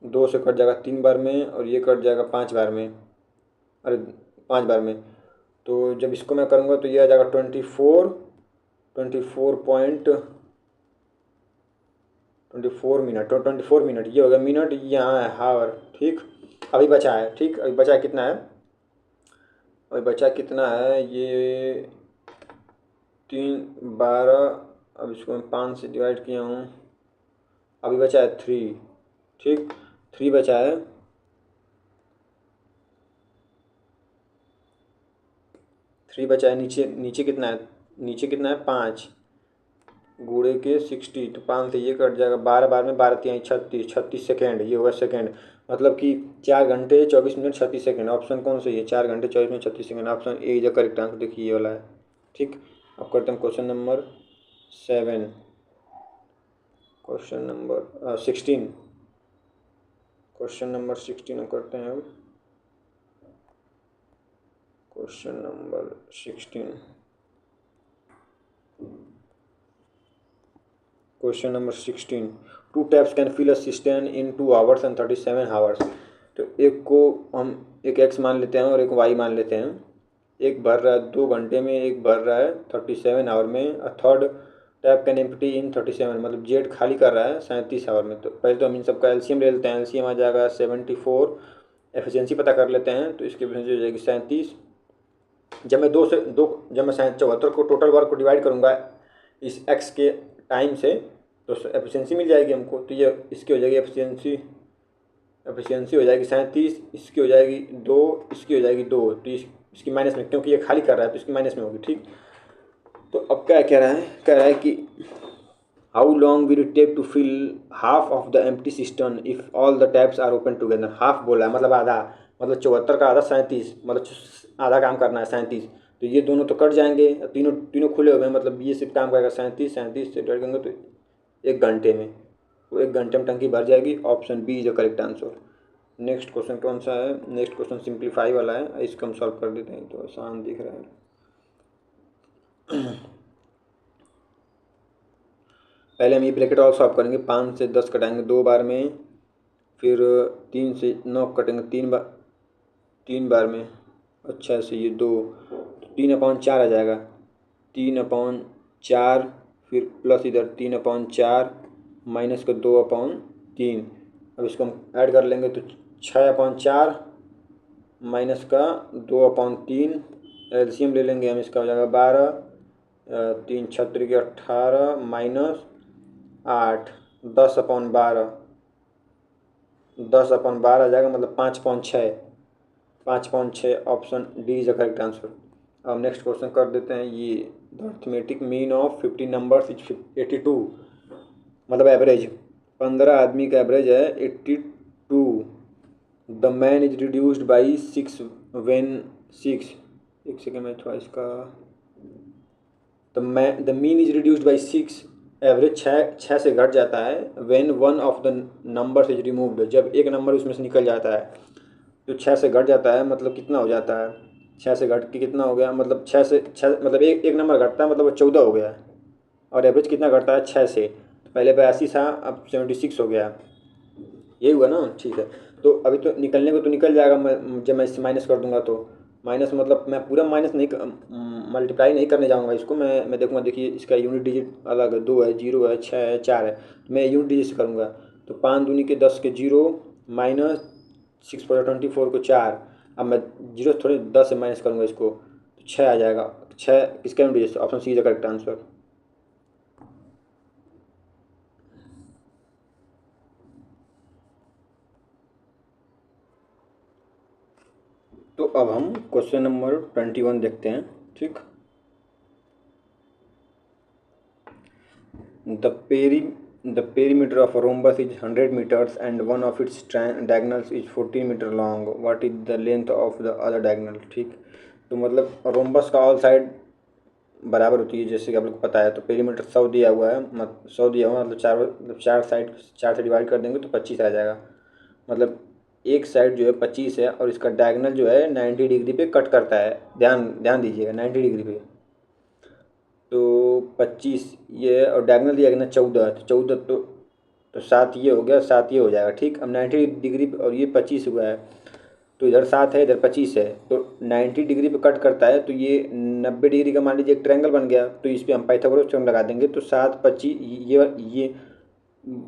2 से कट जाएगा 3 बार में, और ये कट जाएगा 5 बार में, अरे 5 बार में। तो जब इसको मैं करूँगा तो ये आ जाएगा 24 मिनट, तो 24 मिनट ये हो गया मिनट, यहाँ है हावर। ठीक, अभी बचा है, ठीक, अभी बचा कितना है, अभी बचा कितना है, ये 3 12। अब इसको मैं 5 से डिवाइड किया हूँ, अभी बचा है 3। ठीक, 3 बचा है, 3 बचा है। नीचे नीचे कितना है, नीचे कितना है 5 गुणे के 60, तो 5 से ये कट जाएगा, 12 बार में 12 3 36 सेकेंड, ये होगा सेकेंड। मतलब कि 4 घंटे 24 मिनट 36 सेकेंड। ऑप्शन कौन सा है, 4 घंटे 24 minute 36 second, option A is the correct answer. देखिए ये वाला है। ठीक, अब करते हैं question number 7, question number 16, question number 16 करते हैं अब। Question number 16, question number 16, 2 taps can fill a cistern in 2 hours and 37 hours। तो एक को हम एक x मान लेते हैं और एक y मान लेते हैं। एक भर रहा है 2 घंटे में, एक भर रहा है 37 आवर में। A third tap can empty in 37, मतलब जेड खाली कर रहा है 37 आवर में। तो पहले तो हम इन सबका एलसीएम ले लेते हैं। एलसीएम आ जाएगा 74। एफिशिएंसी पता कर लेते हैं, तो इसकी एफिशिएंसी हो जाएगी 37। जब मैं 74 को टोटल वर्क को डिवाइड करूँगा इस x के टाइम से, तो एफिशिएंसी मिल जाएगी हमको। तो ये इसकी हो जाएगी एफिशिएंसी हो जाएगी 37, इसकी हो जाएगी 2, इसकी हो जाएगी 2। तो इसकी माइनस में, क्योंकि ये खाली कर रहा है तो इसकी माइनस में होगी। ठीक, तो अब क्या कह रहा है कि how long will it take to fill half of the empty system if all the taps are open together. Half बोला है मतलब आधा, मतलब 74 का आधा 37, मतलब आधा काम करना है 37। तो ये दोनों तो कट जाएंगे, तीनों खुले हुए हैं, मतलब ये सिर्फ काम करेगा 37 से डिवाइड करेंगे तो 1 घंटे में, तो 1 घंटे में टंकी भर जाएगी। Option B is the correct answer. Next question कौन सा है, नेक्स्ट क्वेश्चन सिंप्लीफाई वाला है, इसको हम सॉल्व कर देते हैं, तो आसान दिख रहा है। पहले हम ये ब्रैकेट और सॉल्व करेंगे। 5 से 10 कटाएंगे 2 बार में, फिर 3 से 9 कटेंगे 3 बार में। अच्छा से ये 2, 3/4 आ जाएगा, 3/4, फिर प्लस इधर 3/4 माइनस का 2/3। अब इसको हम ऐड कर लेंगे तो 6/4 माइनस का 2/3। एलसीएम ले लेंगे हम, इसका हो जाएगा 12, 3 6 के 18 माइनस 8, 10/12, 10/12 आ जाएगा, मतलब 5/6, 5/6। Option D is the correct answer. अब नेक्स्ट क्वेश्चन कर देते हैं। ये the arithmetic mean of 15 numbers is 82, मतलब एवरेज 15 आदमी का एवरेज है 82। The man is reduced by 6 when 6, एक सेकेंड में थोड़ा इसका, the mean is reduced by 6, average 6 से घट जाता है। When one of the numbers is removed, जब एक नंबर उसमें से निकल जाता है तो 6 से घट जाता है, मतलब कितना हो जाता है, 6 से घट के कितना हो गया, मतलब 6 से 6, मतलब एक नंबर घटता है, मतलब वो 14 हो गया। और एवरेज कितना घटता है 6 से, पहले 82 था, अब 76 हो गया। ये हुआ ना, ठीक है। तो अभी तो निकलने को तो निकल जाएगा, जब मैं इससे माइनस कर दूंगा तो माइनस मतलब मैं पूरा माइनस नहीं मल्टीप्लाई नहीं करने जाऊंगा इसको, मैं देखूंगा। देखिए इसका यूनिट डिजिट अलग है, 2 है, 0 है, 6 है, 4 है, तो मैं यूनिट डिजिट से करूँगा। तो 5 दूनी के 10 के 0 माइनस 6/24 को 4। अब मैं 0 थोड़े 10 से माइनस करूँगा इसको, तो 6 आ जाएगा। 6 किसका unit digit? Option C is the correct answer. तो अब हम क्वेश्चन नंबर 21 देखते हैं। ठीक, the perimeter of a rhombus is 100 meters and one of its diagonals is 14 meter long. What is the length of the other diagonal? ठीक, तो मतलब rhombus का ऑल साइड बराबर होती है, जैसे कि आप लोग को पता है। तो पेरीमीटर 100 दिया हुआ है, 100 दिया हुआ है, मतलब चार साइड 4 से डिवाइड कर देंगे तो 25 आ जाएगा। मतलब एक साइड जो है 25 है और इसका डायगोनल जो है 90 डिग्री पे कट करता है। ध्यान ध्यान दीजिएगा, 90 डिग्री पे। तो 25 ये, और डायगोनल दिया गया ना 14, तो 14 तो 7 ये हो गया, 7 ये हो जाएगा। ठीक, अब 90 डिग्री और ये 25 हुआ है, तो इधर 7 है, इधर 25 है, तो 90 डिग्री पे कट करता है। तो ये 90 डिग्री का मान लीजिए एक ट्रायंगल बन गया, तो इस पर हम पाइथागोरस थ्योरम लगा देंगे। तो 7 25 ये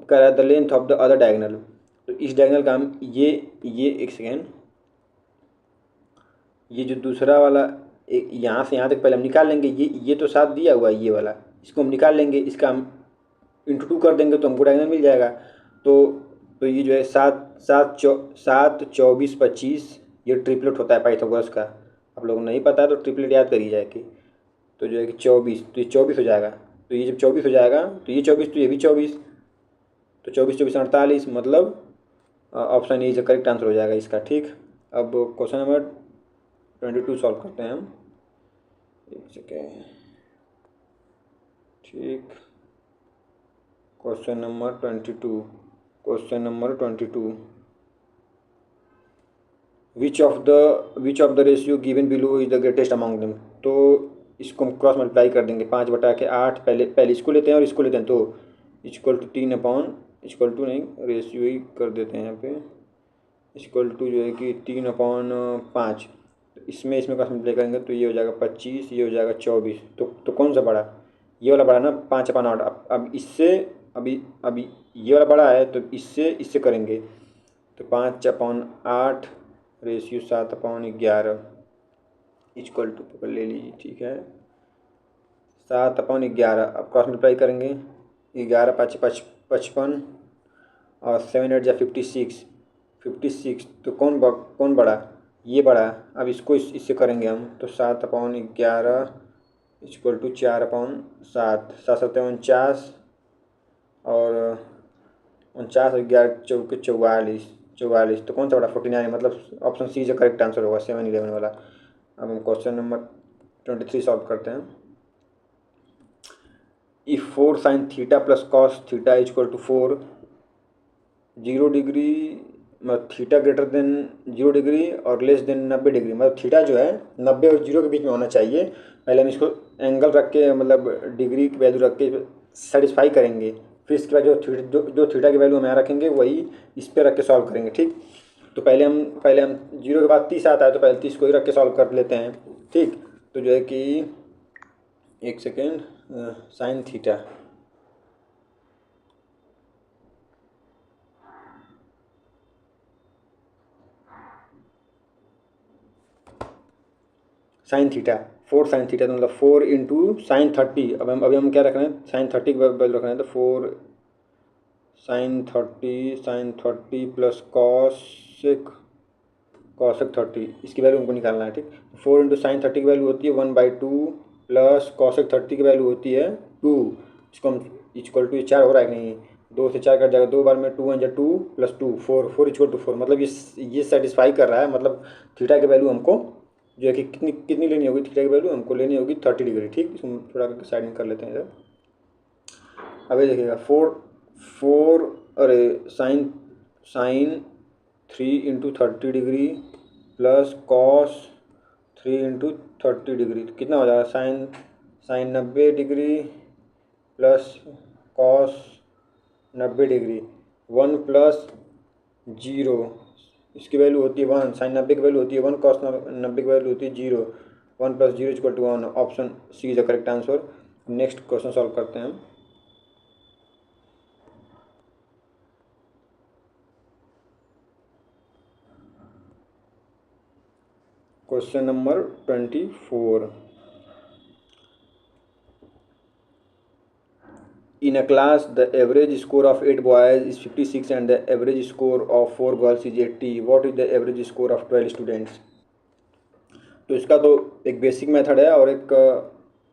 कह रहा है the length of the other diagonal. तो इस डायगोनल का हम ये एक सेकेंड, ये जो दूसरा वाला एक यहाँ से यहाँ तक पहले हम निकाल लेंगे। ये तो 7 दिया हुआ है, ये वाला इसको हम निकाल लेंगे, इसका हम इंटू 2 कर देंगे तो हमको डायगोनल मिल जाएगा। तो तो ये जो है 7 24 25, ये ट्रिपलेट होता है पाइथागोरस का। आप लोगों को नहीं पता है तो ट्रिपलेट याद करिए जाके। तो जो है कि 24, तो ये 24 हो जाएगा। तो ये जब 24 हो जाएगा तो ये 24, तो ये भी 24, तो 24 24 48, मतलब option A is correct answer हो जाएगा इसका। ठीक, अब क्वेश्चन नंबर 22 सॉल्व करते हैं हम। एक सेकेंड। ठीक, question number 22, question number 22, which of the ratio given below is the greatest among them. तो इसको हम क्रॉस मल्टीप्लाई कर देंगे, 5/8। पहले इसको लेते हैं और इसको लेते हैं, तो equal to 3 upon, equal to नहीं, रेशियो ही कर देते हैं यहाँ पे, इक्वल टू जो है कि 3/5। इसमें क्रॉस मल्टीप्लाई करेंगे तो ये हो जाएगा 25, ये हो जाएगा 24। तो कौन सा बड़ा? ये वाला बड़ा ना, 5/8। अब इससे अभी ये वाला बड़ा है, तो इससे करेंगे। तो 5/8 रेशियो 7/11 इक्वल टू पकड़ ले लीजिए। ठीक है, 7/11। अब क्रॉस मल्टीप्लाई करेंगे, 11 5 55 और 7 8 जा 56। तो कौन बड़ा? ये बड़ा। अब इसको इससे करेंगे हम, तो 7/11 इक्वल टू 4/7, 7 7 49 और 49 और 11 चौके 44। तो कौन सा बड़ा? 49, मतलब ऑप्शन सी जो करेक्ट आंसर होगा, 7 11 वाला। अब हम क्वेश्चन नंबर 23 सॉल्व करते हैं। If 4 sin theta plus cos theta equal to 4, 0 degree, मतलब थीटा ग्रेटर देन 0 डिग्री और लेस देन 90 डिग्री, मतलब थीटा जो है 90 और 0 के बीच में होना चाहिए। पहले हम इसको एंगल रख के, मतलब डिग्री की वैल्यू रख के सेटिस्फाई करेंगे। फिर इसके बाद जो थीटा की वैल्यू हम यहाँ रखेंगे वही इस पर रख के सॉल्व करेंगे। ठीक, तो पहले हम 0 के बाद 30 आता है, तो पहले 30 को ही रख के सॉल्व कर लेते हैं। ठीक, तो जो है कि एक second, sine theta, sine theta 4 sine theta, तो मतलब 4 इंटू साइन 30। अभी हम क्या रख रहे हैं? साइन 30 की वैल्यू रख रहे हैं, तो 4 साइन 30 प्लस कॉसेक 30, इसकी वैल्यू हमको निकालना है। ठीक, 4 इंटू साइन 30 की वैल्यू होती है 1/2 प्लस कॉसेक 30 की वैल्यू होती है 2। इसको हम इक्वल टू, 4 हो रहा है कि नहीं? 2 से 4 कट जाएगा, 2 बार में 2 1 2 प्लस 2 4 इक्वल टू 4, मतलब ये सेटिस्फाई कर रहा है। मतलब थीटा की वैल्यू हमको जो है कि कितनी लेनी होगी? थीटा की वैल्यू हमको लेनी होगी 30 डिग्री। ठीक, इसको हम थोड़ा करके साइड में कर लेते हैं इधर। अब ये देखिएगा, 4 अरे sine 3 into 30 degree plus cos 3 into 30 degree, तो कितना हो जाएगा? Sine 90 degree plus cos 90 degree, 1 plus 0 इसकी वैल्यू होती है 1, साइन 90 की वैल्यू होती है 1, कॉस 90 की वैल्यू होती है 0, 1 + 0 = 1। Option C is the correct answer. Next question solve करते हैं हम। Question number 24। In a class, the average score of 8 boys is 56 and the average score of 4 girls is 80. What is the average score of 12 students? तो इसका तो एक basic method है और एक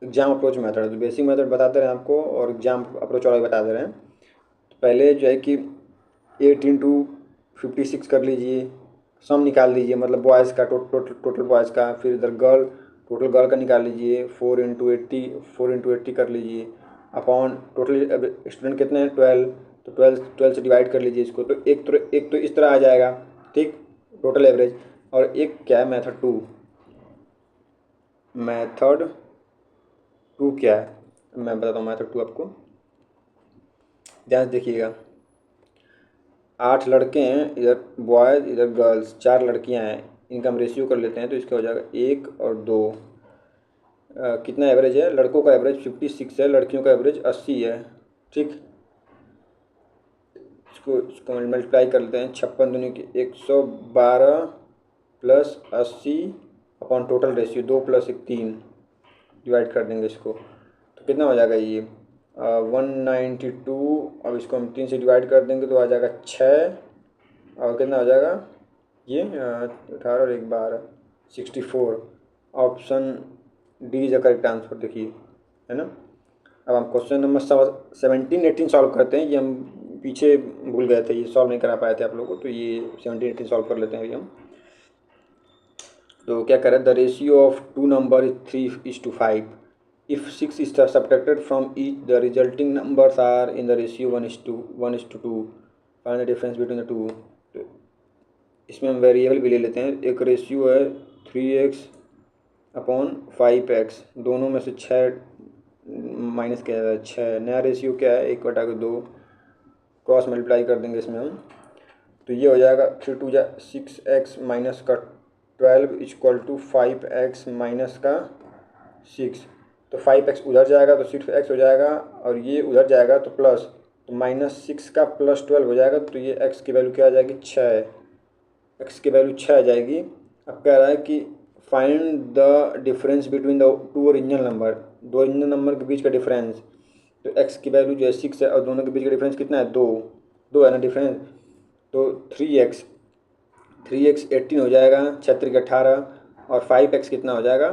एग्जाम अप्रोच मेथड है। तो बेसिक मेथड बताते रहे आपको और एग्जाम अप्रोच वाला बता दे रहे हैं। तो पहले जो है कि 8 × 56 कर लीजिए, सम निकाल लीजिए, मतलब बॉयज़ का टोटल बॉयज़ का। फिर इधर टोटल गर्ल का निकाल लीजिए, 4 × 80 कर लीजिए, अपॉन टोटल स्टूडेंट कितने हैं 12, तो 12 से डिवाइड कर लीजिए इसको। तो एक तो इस तरह आ जाएगा, ठीक, टोटल एवरेज। और एक क्या है, मेथड टू क्या है मैं बताता हूँ। मेथड 2 आपको ध्यान से देखिएगा। 8 लड़के हैं, इधर बॉयज़ इधर गर्ल्स, 4 लड़कियां हैं, इनका हम रेशियो कर लेते हैं। तो इसका हो जाएगा 1 और 2। कितना एवरेज है, लड़कों का एवरेज 56 है, लड़कियों का एवरेज 80 है, ठीक। इसको मल्टीप्लाई कर लेते हैं। 56 दूनी की 112 + 80 अपॉन टोटल रेशियो 2 + 1 3, डिवाइड कर देंगे इसको। तो कितना हो जाएगा ये 192। अब इसको हम 3 से डिवाइड कर देंगे तो आ जाएगा 6, और कितना हो जाएगा ये 18 और 1 12, 64। Option D is the correct answer, देखिए, है ना। अब हम क्वेश्चन नंबर 17 18 सॉल्व करते हैं। ये हम पीछे भूल गए थे, ये सॉल्व नहीं करा पाए थे आप लोगों को, तो ये 17 18 सॉल्व कर लेते हैं अभी हम। तो क्या करें, the ratio of 2 number is 3:5। If 6 is subtracted from each, the resulting numbers are in the ratio 1:2. Find the difference between the two. तो इसमें हम वेरिएबल भी ले लेते हैं। एक रेशियो है 3x/5x, दोनों में से 6 माइनस किया जाता है 6। नया रेशियो क्या है, 1/2, क्रॉस मल्टीप्लाई कर देंगे इसमें हम। तो ये हो जाएगा 3 × 2 = 6x माइनस का 12 = 5x माइनस का 6। तो 5x उधर जाएगा तो 6x हो जाएगा, और ये उधर जाएगा तो प्लस, तो -6 का +12 हो जाएगा। तो ये x की वैल्यू क्या आ जाएगी 6, x की वैल्यू 6 आ जाएगी। अब कह रहा है कि find the difference between the 2 original number, 2 original number के बीच का डिफरेंस। तो x की वैल्यू जो है 6 है और दोनों के बीच का डिफरेंस कितना है 2 है ना डिफरेंस। तो 3x 18 हो जाएगा, 6 × 18, और 5x कितना हो जाएगा,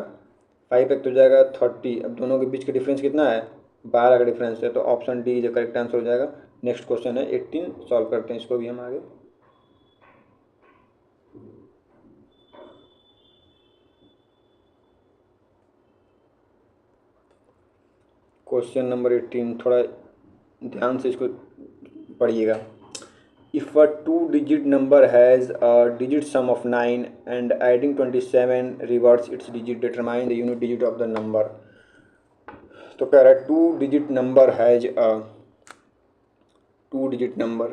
5x हो जाएगा 30। अब दोनों के बीच का डिफरेंस कितना है 12 का डिफरेंस है। तो ऑप्शन डी जो करेक्ट आंसर हो जाएगा। नेक्स्ट क्वेश्चन है 18, सॉल्व करते हैं इसको भी हम आगे। क्वेश्चन नंबर 18, थोड़ा ध्यान से इसको पढ़िएगा। If a 2-digit number has a digit sum of 9 and adding 27 reverts its digit, determine the unit digit of the number. तो कह रहा है 2-digit number has a 2-digit number,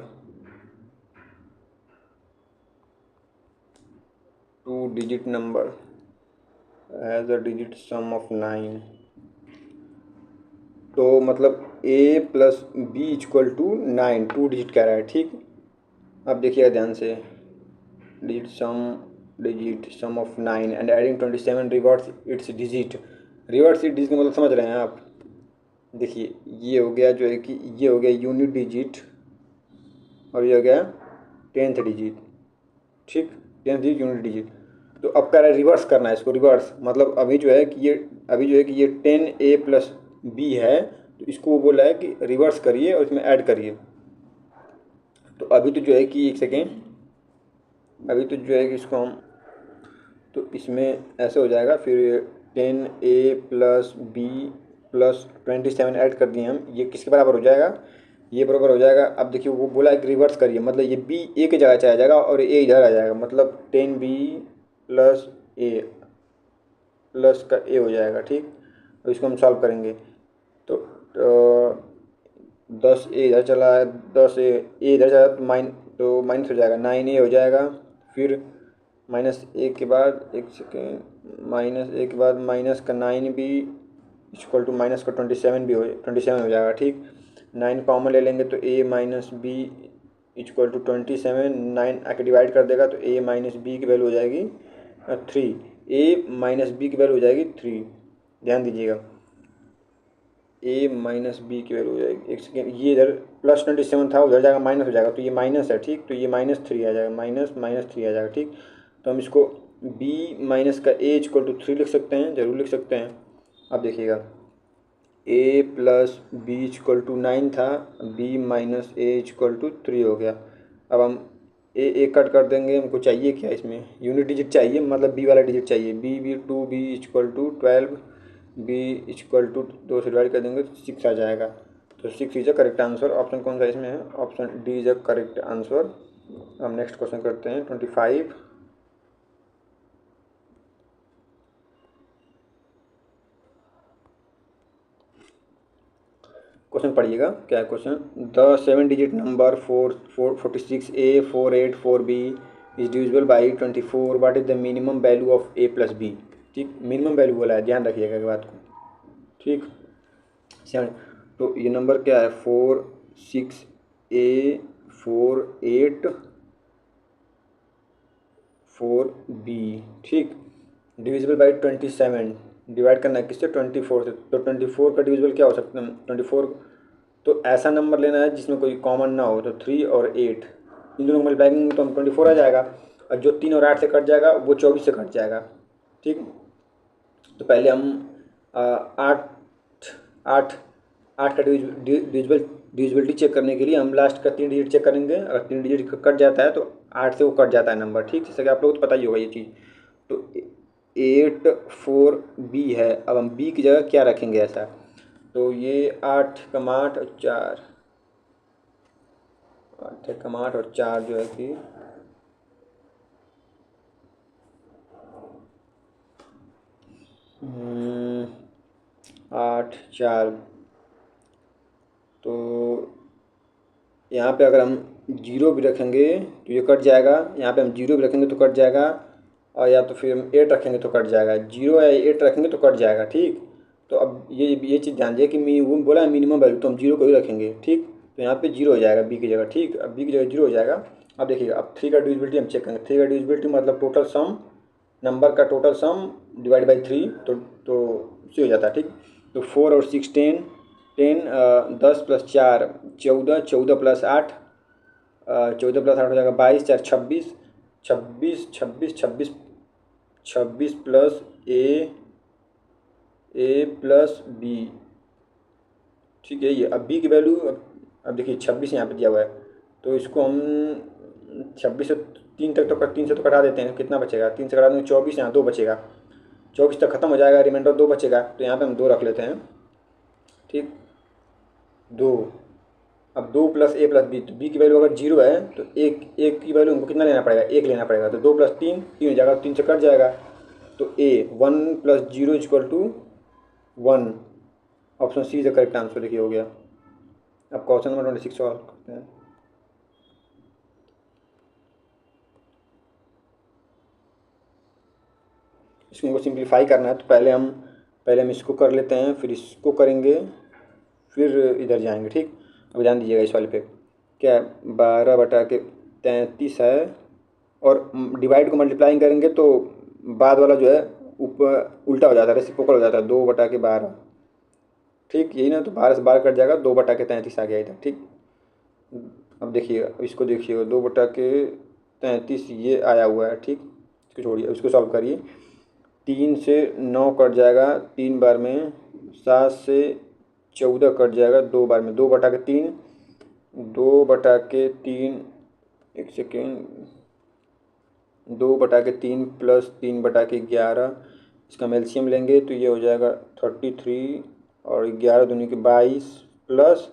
2-digit number has a digit sum of 9। तो मतलब a + b = 9, 2 digit कह रहा है, ठीक। अब देखिएगा ध्यान से, digit sum of 9 and adding 27 reverts its digit। Reverse it digit का मतलब समझ रहे हैं आप। देखिए ये हो गया जो है कि ये हो गया यूनिट डिजिट, और ये हो गया 10th डिजिट, ठीक, 10th डिजिट यूनिट डिजिट। तो अब कह रहा है रिवर्स करना है इसको। रिवर्स मतलब अभी जो है कि ये 10a + b है, तो इसको वो बोला है कि रिवर्स करिए और इसमें ऐड करिए। तो अभी तो जो है कि एक सेकेंड, अभी तो जो है कि इसको हम, तो इसमें ऐसे हो जाएगा, फिर 10a + b + 27 ऐड कर दिए हम। ये किसके बराबर हो जाएगा, ये बराबर हो जाएगा। अब देखिए वो बोला है कि रिवर्स करिए, मतलब ये b a की जगह चला जाएगा और a इधर आ जाएगा, मतलब 10b + a प्लस का a हो जाएगा, ठीक। तो इसको हम सॉल्व करेंगे। तो 10a इधर चला है, 10a इधर जाएगा तो माइनस हो जाएगा, 9a हो जाएगा, फिर -1 के बाद एक सेकेंड, -1 के बाद माइनस का 9 भी इक्वल टू माइनस का 27 हो जाएगा। ठीक, 9 कॉमन ले लेंगे तो a minus B equal to 27, 9 आके डिवाइड कर देगा तो a माइनस बी की वैल्यू हो जाएगी 3, a माइनस बी की वैल्यू हो जाएगी 3। ध्यान दीजिएगा, a माइनस बी की वैल्यू हो जाएगी, एक सेकेंड, ये इधर +27 था, उधर जाएगा माइनस हो जाएगा, तो ये माइनस है। ठीक, तो ये -3 आ जाएगा, -3 आ जाएगा। ठीक, तो हम इसको b माइनस का a इक्वल टू 3 लिख सकते हैं, जरूर लिख सकते हैं। अब देखिएगा, a plus B equal to 9 था, b minus a equal to 3 हो गया। अब हम a कट कर देंगे, हमको चाहिए क्या इसमें, यूनिट डिजिट चाहिए, मतलब b वाला डिजिट चाहिए। b 2b equal to 12, b equal to 2 से डिवाइड कर देंगे तो 6 आ जाएगा। तो 6 is a correct answer. Option कौन सा इसमें है, option D is a correct answer. हम नेक्स्ट क्वेश्चन करते हैं 25। क्वेश्चन पढ़िएगा, क्या है question. The 7 digit number 446A484B is divisible by 24, what is the minimum value of a plus B. ठीक, मिनिमम वैल्यू बोला है, ध्यान रखिएगा इस बात को। ठीक, तो ये नंबर क्या है, 46A48 4B। ठीक, डिविजिबल बाई 27, डिवाइड करना है किससे, 24 से। तो 24 का डिविजिबल क्या हो सकता है, 24, तो ऐसा नंबर लेना है जिसमें कोई कॉमन ना हो। तो 3 और 8 इन दोनों को मल्टीप्लाई तो हम 24 आ जाएगा, और जो 3 और 8 से कट जाएगा वो 24 से कट जाएगा। ठीक, तो पहले हम 8 8 8 का डिविजिबिलिटी चेक करने के लिए हम लास्ट का 3 डिजिट चेक करेंगे। अगर 3 डिजिट कट जाता है तो 8 से वो कट जाता है नंबर। ठीक, जैसे कि आप लोगों को तो पता ही होगा ये चीज़। तो 84B है, अब हम B की जगह क्या रखेंगे ऐसा, तो ये 8 कम 8 और 4, 8 कम 8 और 4 जो है कि 8 4, तो यहाँ पे अगर हम 0 भी रखेंगे तो ये कट जाएगा, यहाँ पे हम 0 भी रखेंगे तो कट जाएगा, और या तो फिर हम 8 रखेंगे तो कट जाएगा। 0 या 8 रखेंगे तो कट जाएगा। ठीक, तो अब ये चीज़ ध्यान दीजिए कि वो बोला है मिनिमम वैल्यू, तो हम 0 को ही रखेंगे। ठीक, तो यहाँ पे 0 हो जाएगा बी की जगह। ठीक, अब बी की जगह 0 हो जाएगा। अब देखिएगा, अब 3 का डिविजिबिलिटी हम चेक करेंगे। 3 का डिविजिबिलिटी मतलब टोटल सम, नंबर का टोटल सम डिवाइड बाई 3, तो उसी हो जाता है। ठीक, तो 4 और 6 10, 10 प्लस 4 14, 14 प्लस 8 14 प्लस 8 हो जाएगा 22, 4 26, 26 26 26 26 प्लस ए प्लस बी। ठीक है, ये अब बी की वैल्यू, अब देखिए 26 यहाँ पे दिया हुआ है, तो इसको हम 26 से 3 तक, तो 3 से तो कटा देते हैं, कितना बचेगा, 3 से कटा देंगे 24, यहाँ 2 बचेगा, 24 तक खत्म हो जाएगा, रिमाइंडर 2 बचेगा, तो यहाँ पे हम 2 रख लेते हैं। ठीक, 2, अब 2 प्लस ए प्लस बी, तो बी की वैल्यू अगर 0 है तो एक की वैल्यू हमको कितना लेना पड़ेगा, 1 लेना पड़ेगा, तो 2 प्लस 3 3 हो जाएगा, 3 से कट जाएगा, तो A 1 plus 0 equal to 1। Option C is the correct answer. देखिए हो गया। अब क्वेश्चन नंबर 26 सॉल्व करते हैं। इसको सिंप्लीफाई करना है, तो पहले हम इसको कर लेते हैं, फिर इसको करेंगे, फिर इधर जाएंगे। ठीक, अब ध्यान दीजिएगा इस वाले पे, क्या 12/33 है, और डिवाइड को मल्टीप्लाइंग करेंगे तो बाद वाला जो है ऊपर उल्टा हो जाता है, रेसिप्रोकल हो जाता है, 2/12। ठीक, यही ना, तो 12 से 12 कट जाएगा, 2/33 आ गया इधर। ठीक, अब देखिएगा, इसको देखिएगा, 2/33 ये आया हुआ है। ठीक, इसको छोड़िए, इसको सॉल्व करिए। 3 से 9 कट जाएगा 3 बार में, 7 से 14 कट जाएगा 2 बार में, 2/3, 2/3, एक सेकेंड, 2/3 प्लस 3/11, इसका हम एलसीएम लेंगे तो ये हो जाएगा 33, और 11 दूनी की 22, प्लस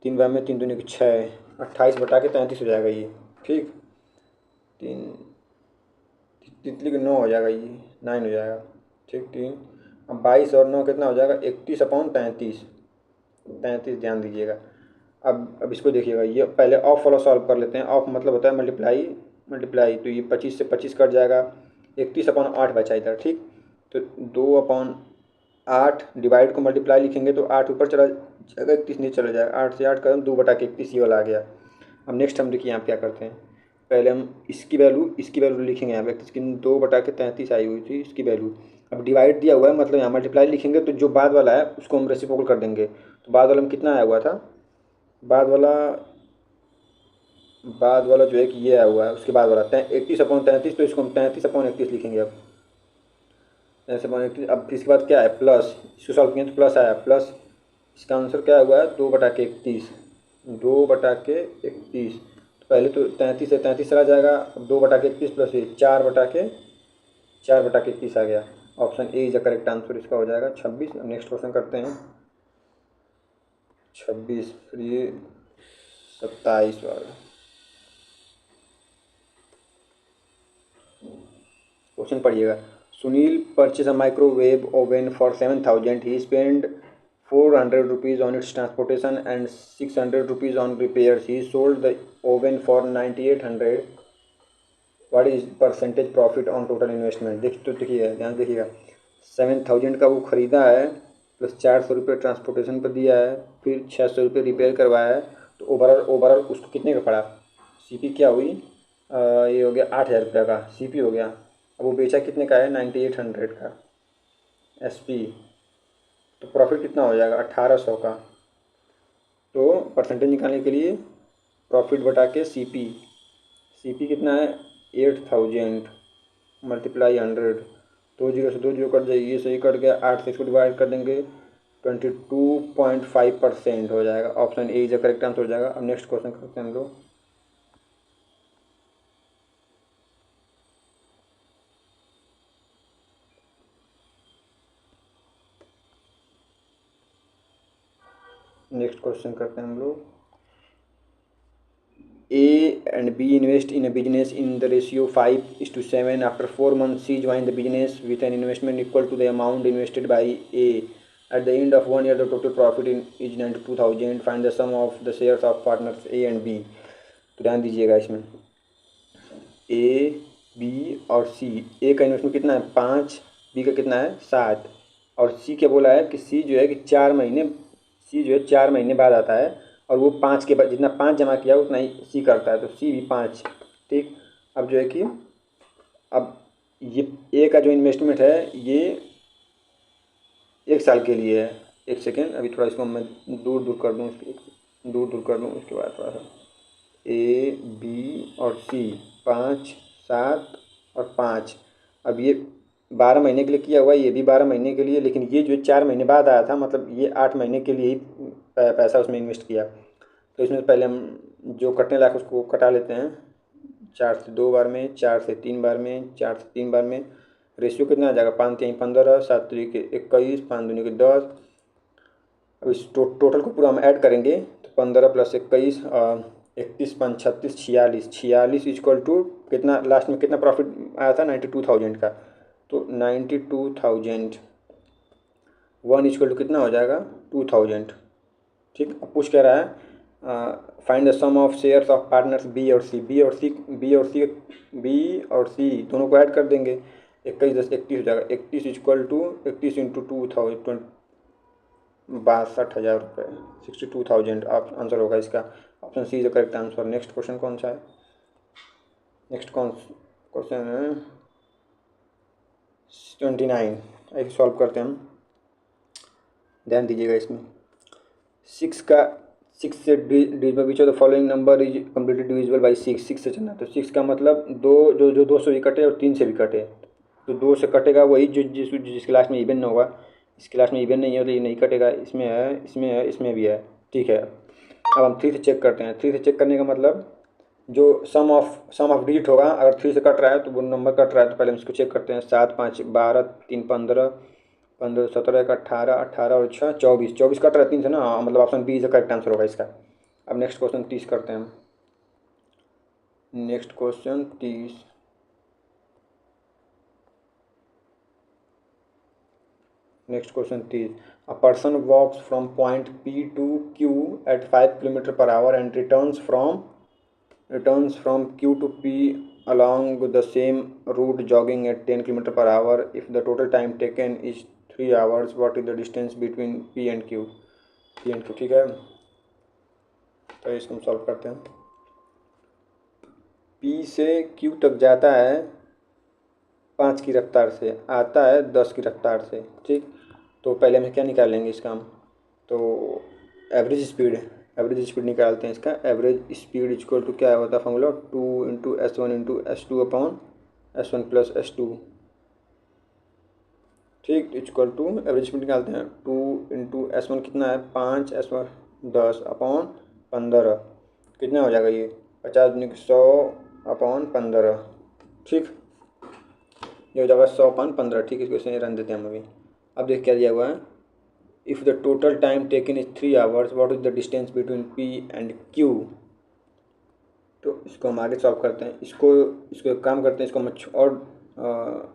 3 बार में 3 दूनी की 6, 28/33 हो जाएगा ये। ठीक, 3 तितली के 9 हो जाएगा, ये 9 हो जाएगा। ठीक, 3, अब 22 और 9 कितना हो जाएगा, 31/33, 33, ध्यान दीजिएगा। अब इसको देखिएगा, ये पहले ऑफ वाला सॉल्व कर लेते हैं। ऑफ मतलब होता है मल्टीप्लाई मल्टीप्लाई, तो ये 25 से 25 कट जाएगा, 31/8 बचा इधर, ठीक। तो 2/8 डिवाइड को मल्टीप्लाई लिखेंगे तो 8 ऊपर चला जाएगा, 31 नीचे चला जाएगा, 8 से 8 कदम 2/31 ये वाला आ गया। अब नेक्स्ट हम देखिए यहाँ पे क्या करते हैं, पहले हम इसकी वैल्यू लिखेंगे यहाँ पे, इसकी 2/33 आई हुई थी इसकी वैल्यू। अब डिवाइड दिया हुआ है, मतलब यहाँ मल्टीप्लाई लिखेंगे तो जो बाद वाला है उसको हम रेसिप्रोकल कर देंगे। तो बाद वाला में कितना आया हुआ था, बाद वाला जो है कि ये आया हुआ है, उसके बाद वाला 31/33, तो इसको हम 33/31 लिखेंगे। अब 33/31, अब इसके बाद क्या है, प्लस, इसको सॉल्व किए तो प्लस आया, प्लस इसका आंसर क्या हुआ है, 2/31, 2/31। तो पहले तो 33 से 33 चला जाएगा, अब 2/31 प्लस ये 4/31 आ गया। Option A is the correct answer, इसका हो जाएगा 26। अब नेक्स्ट क्वेश्चन करते हैं 26, फिर ये 27 वाला क्वेश्चन पढ़िएगा। Sunil purchase a microwave oven for 7,000, he spend 400 rupees on its transportation and 600 rupees on repairs. He sold the oven for 9,800. What is percentage profit on total investment? देखिए ध्यान देखिएगा, 7,000 का वो ख़रीदा है, प्लस 400 रुपये ट्रांसपोर्टेशन पर दिया है, फिर 600 रुपये रिपेयर करवाया है, तो ओवरऑल उसको कितने का पड़ा, सीपी क्या हुई, ये हो गया 8,000 रुपये का सीपी हो गया। अब वो बेचा कितने का है, 9,800 का एसपी, तो प्रॉफिट कितना हो जाएगा, 1,800 का। तो परसेंटेज निकालने के लिए प्रॉफिट बटा के सीपी कितना है, 8,000 मल्टीप्लाई 100, 2 जीरो से 2 जीरो कट जाएगी, ये सही कट गया, 8 से इसको डिवाइड कर देंगे, 22.5% हो जाएगा। Option A is the correct answer हो जाएगा। अब नेक्स्ट क्वेश्चन करते हैं हम लोग। नेक्स्ट क्वेश्चन करते हैं हम लोग, A and B invest in a business in the ratio 5:7. After 4 months, C joined the business with an investment equal to the amount invested by A. At the end of 1 year, the total profit is 92,000. Find the sum of the shares of partners A and B. तो ध्यान दीजिएगा इसमें, A, B और C। A का investment कितना है, 5, B का कितना है, 7, और C क्या बोला है कि C जो है कि 4 महीने बाद आता है, और वो 5 के बाद जितना 5 जमा किया उतना ही सी करता है, तो सी भी 5, ठीक। अब जो है कि अब ये ए का जो इन्वेस्टमेंट है ये 1 साल के लिए है। एक सेकेंड, अभी थोड़ा इसको मैं दूर कर दूँ, उसके बाद थोड़ा सा, ए बी और सी 5, 7 और 5। अब ये 12 महीने के लिए किया हुआ है, ये भी 12 महीने के लिए, लेकिन ये जो 4 महीने बाद आया था, मतलब ये 8 महीने के लिए ही पैसा उसमें इन्वेस्ट किया। तो इसमें पहले हम जो कटने लायक उसको कटा लेते हैं, 4 से 2 बार में, 4 से 3 बार में, 4 से 3 बार में। रेशियो कितना आ जाएगा, 5 3 15, 7 3 21, 5 2 10। अब इस टोटल को पूरा हम ऐड करेंगे तो 15 + 21, 31 5 36, 46 इक्वल टू कितना, लास्ट में कितना प्रॉफिट आया था, 92,000 का। तो 92,000 1 इक्वल टू कितना हो जाएगा, 2,000, ठीक। अब पूछ कह रहा है find the sum of shares of partners B और सी। बी और सी दोनों को ऐड कर देंगे, 21 10 31 हो जाएगा, 31 इक्वल टू 31 इंटू 2,000, 62,000 रुपये, 62,000 आंसर होगा इसका। Option C is the correct answer. Next question कौन सा है, नेक्स्ट क्वेश्चन है 29, ऐसे सॉल्व करते हैं हम, ध्यान दीजिएगा इसमें। 6 से divisible which of the following number is completely divisible by 6 से चलना। तो 6 का मतलब 2 से भी कटे और 3 से भी कटे, तो 2 से कटेगा वही जो जिस क्लास में इवन होगा, इस क्लास में इवन नहीं है तो ये नहीं कटेगा, इसमें है, इसमें भी है, ठीक है। अब हम 3 से चेक करते हैं। 3 से चेक करने का मतलब जो सम ऑफ डिजिट होगा, अगर 3 से कट रहा है तो वो नंबर कट रहा है, तो पहले हम इसको चेक करते हैं। 7 5 12, 3 15, 15 17 1 18, 18 और 6 24 कट रहा है 3 से ना, मतलब option B is correct answer होगा इसका। अब नेक्स्ट क्वेश्चन 30 करते हैं हम। Next question 30, a person walks from point P to Q at 5 km/h and returns from Q to P along the same route jogging at 10 km/h. If the total time taken is 3 hours, what is the distance between P and Q? ठीक है, तो इसको हम solve करते हैं। P से Q तक जाता है 5 की रफ्तार से, आता है 10 की रफ्तार से, ठीक। तो पहले हमें क्या निकालेंगे इसका हम, तो एवरेज स्पीड निकालते हैं इसका। एवरेज स्पीड इक्वल टू क्या होता है फॉर्मूला, 2 × S1 × S2 ठीक, इक्वल टू एवरेज स्पीड निकालते हैं। 2 × S1 कितना है 5, S1 10/15 कितना हो जाएगा ये 50×100/15 ठीक, ये हो जाएगा 100/15 ठीक। इसको ऐसे रन देते हैं हम अभी। अब देख क्या दिया हुआ है, if the total time taken is 3 hours, what is the distance between P and Q। तो इसको हम आगे सॉल्व करते हैं। इसको एक काम करते हैं, इसको हम और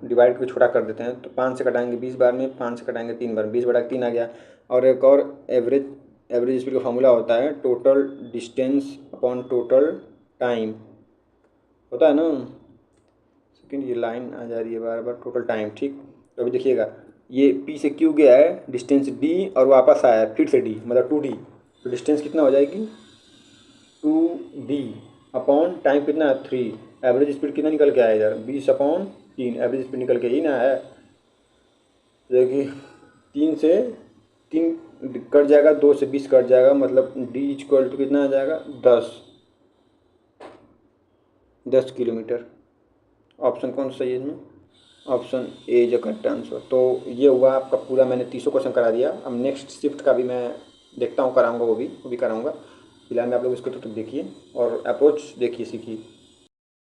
डिवाइड करके छोटा कर देते हैं। तो 5 से कटाएंगे 20 बार में, 5 से कटाएंगे 3 बार, 20/3 आ गया। और एक और एवरेज स्पीड का फॉर्मूला होता है total distance upon total time, होता है ना। सेकेंड ये लाइन आ जा रही है बार बार, टोटल टाइम ठीक। तो अभी देखिएगा, ये P से Q गया है डिस्टेंस D और वापस आया है फिर से D, मतलब 2D। तो डिस्टेंस कितना हो जाएगी 2D अपॉन टाइम कितना है 3। एवरेज स्पीड कितना निकल के आया इधर 20/3, एवरेज स्पीड निकल के ही ना है। देखिए 3 से 3 कट जाएगा, 2 से 20 कट जाएगा, मतलब D इक्वल टू कितना आ जाएगा 10 किलोमीटर। ऑप्शन कौन सा सही है इसमें, option A is correct answer. तो ये हुआ आपका पूरा, मैंने 30 क्वेश्चन करा दिया। अब नेक्स्ट शिफ्ट का भी मैं देखता हूँ, कराऊंगा वो भी कराऊंगा। फिलहाल में आप लोग इसको तो देखिए और अप्रोच देखिए, सीखिए।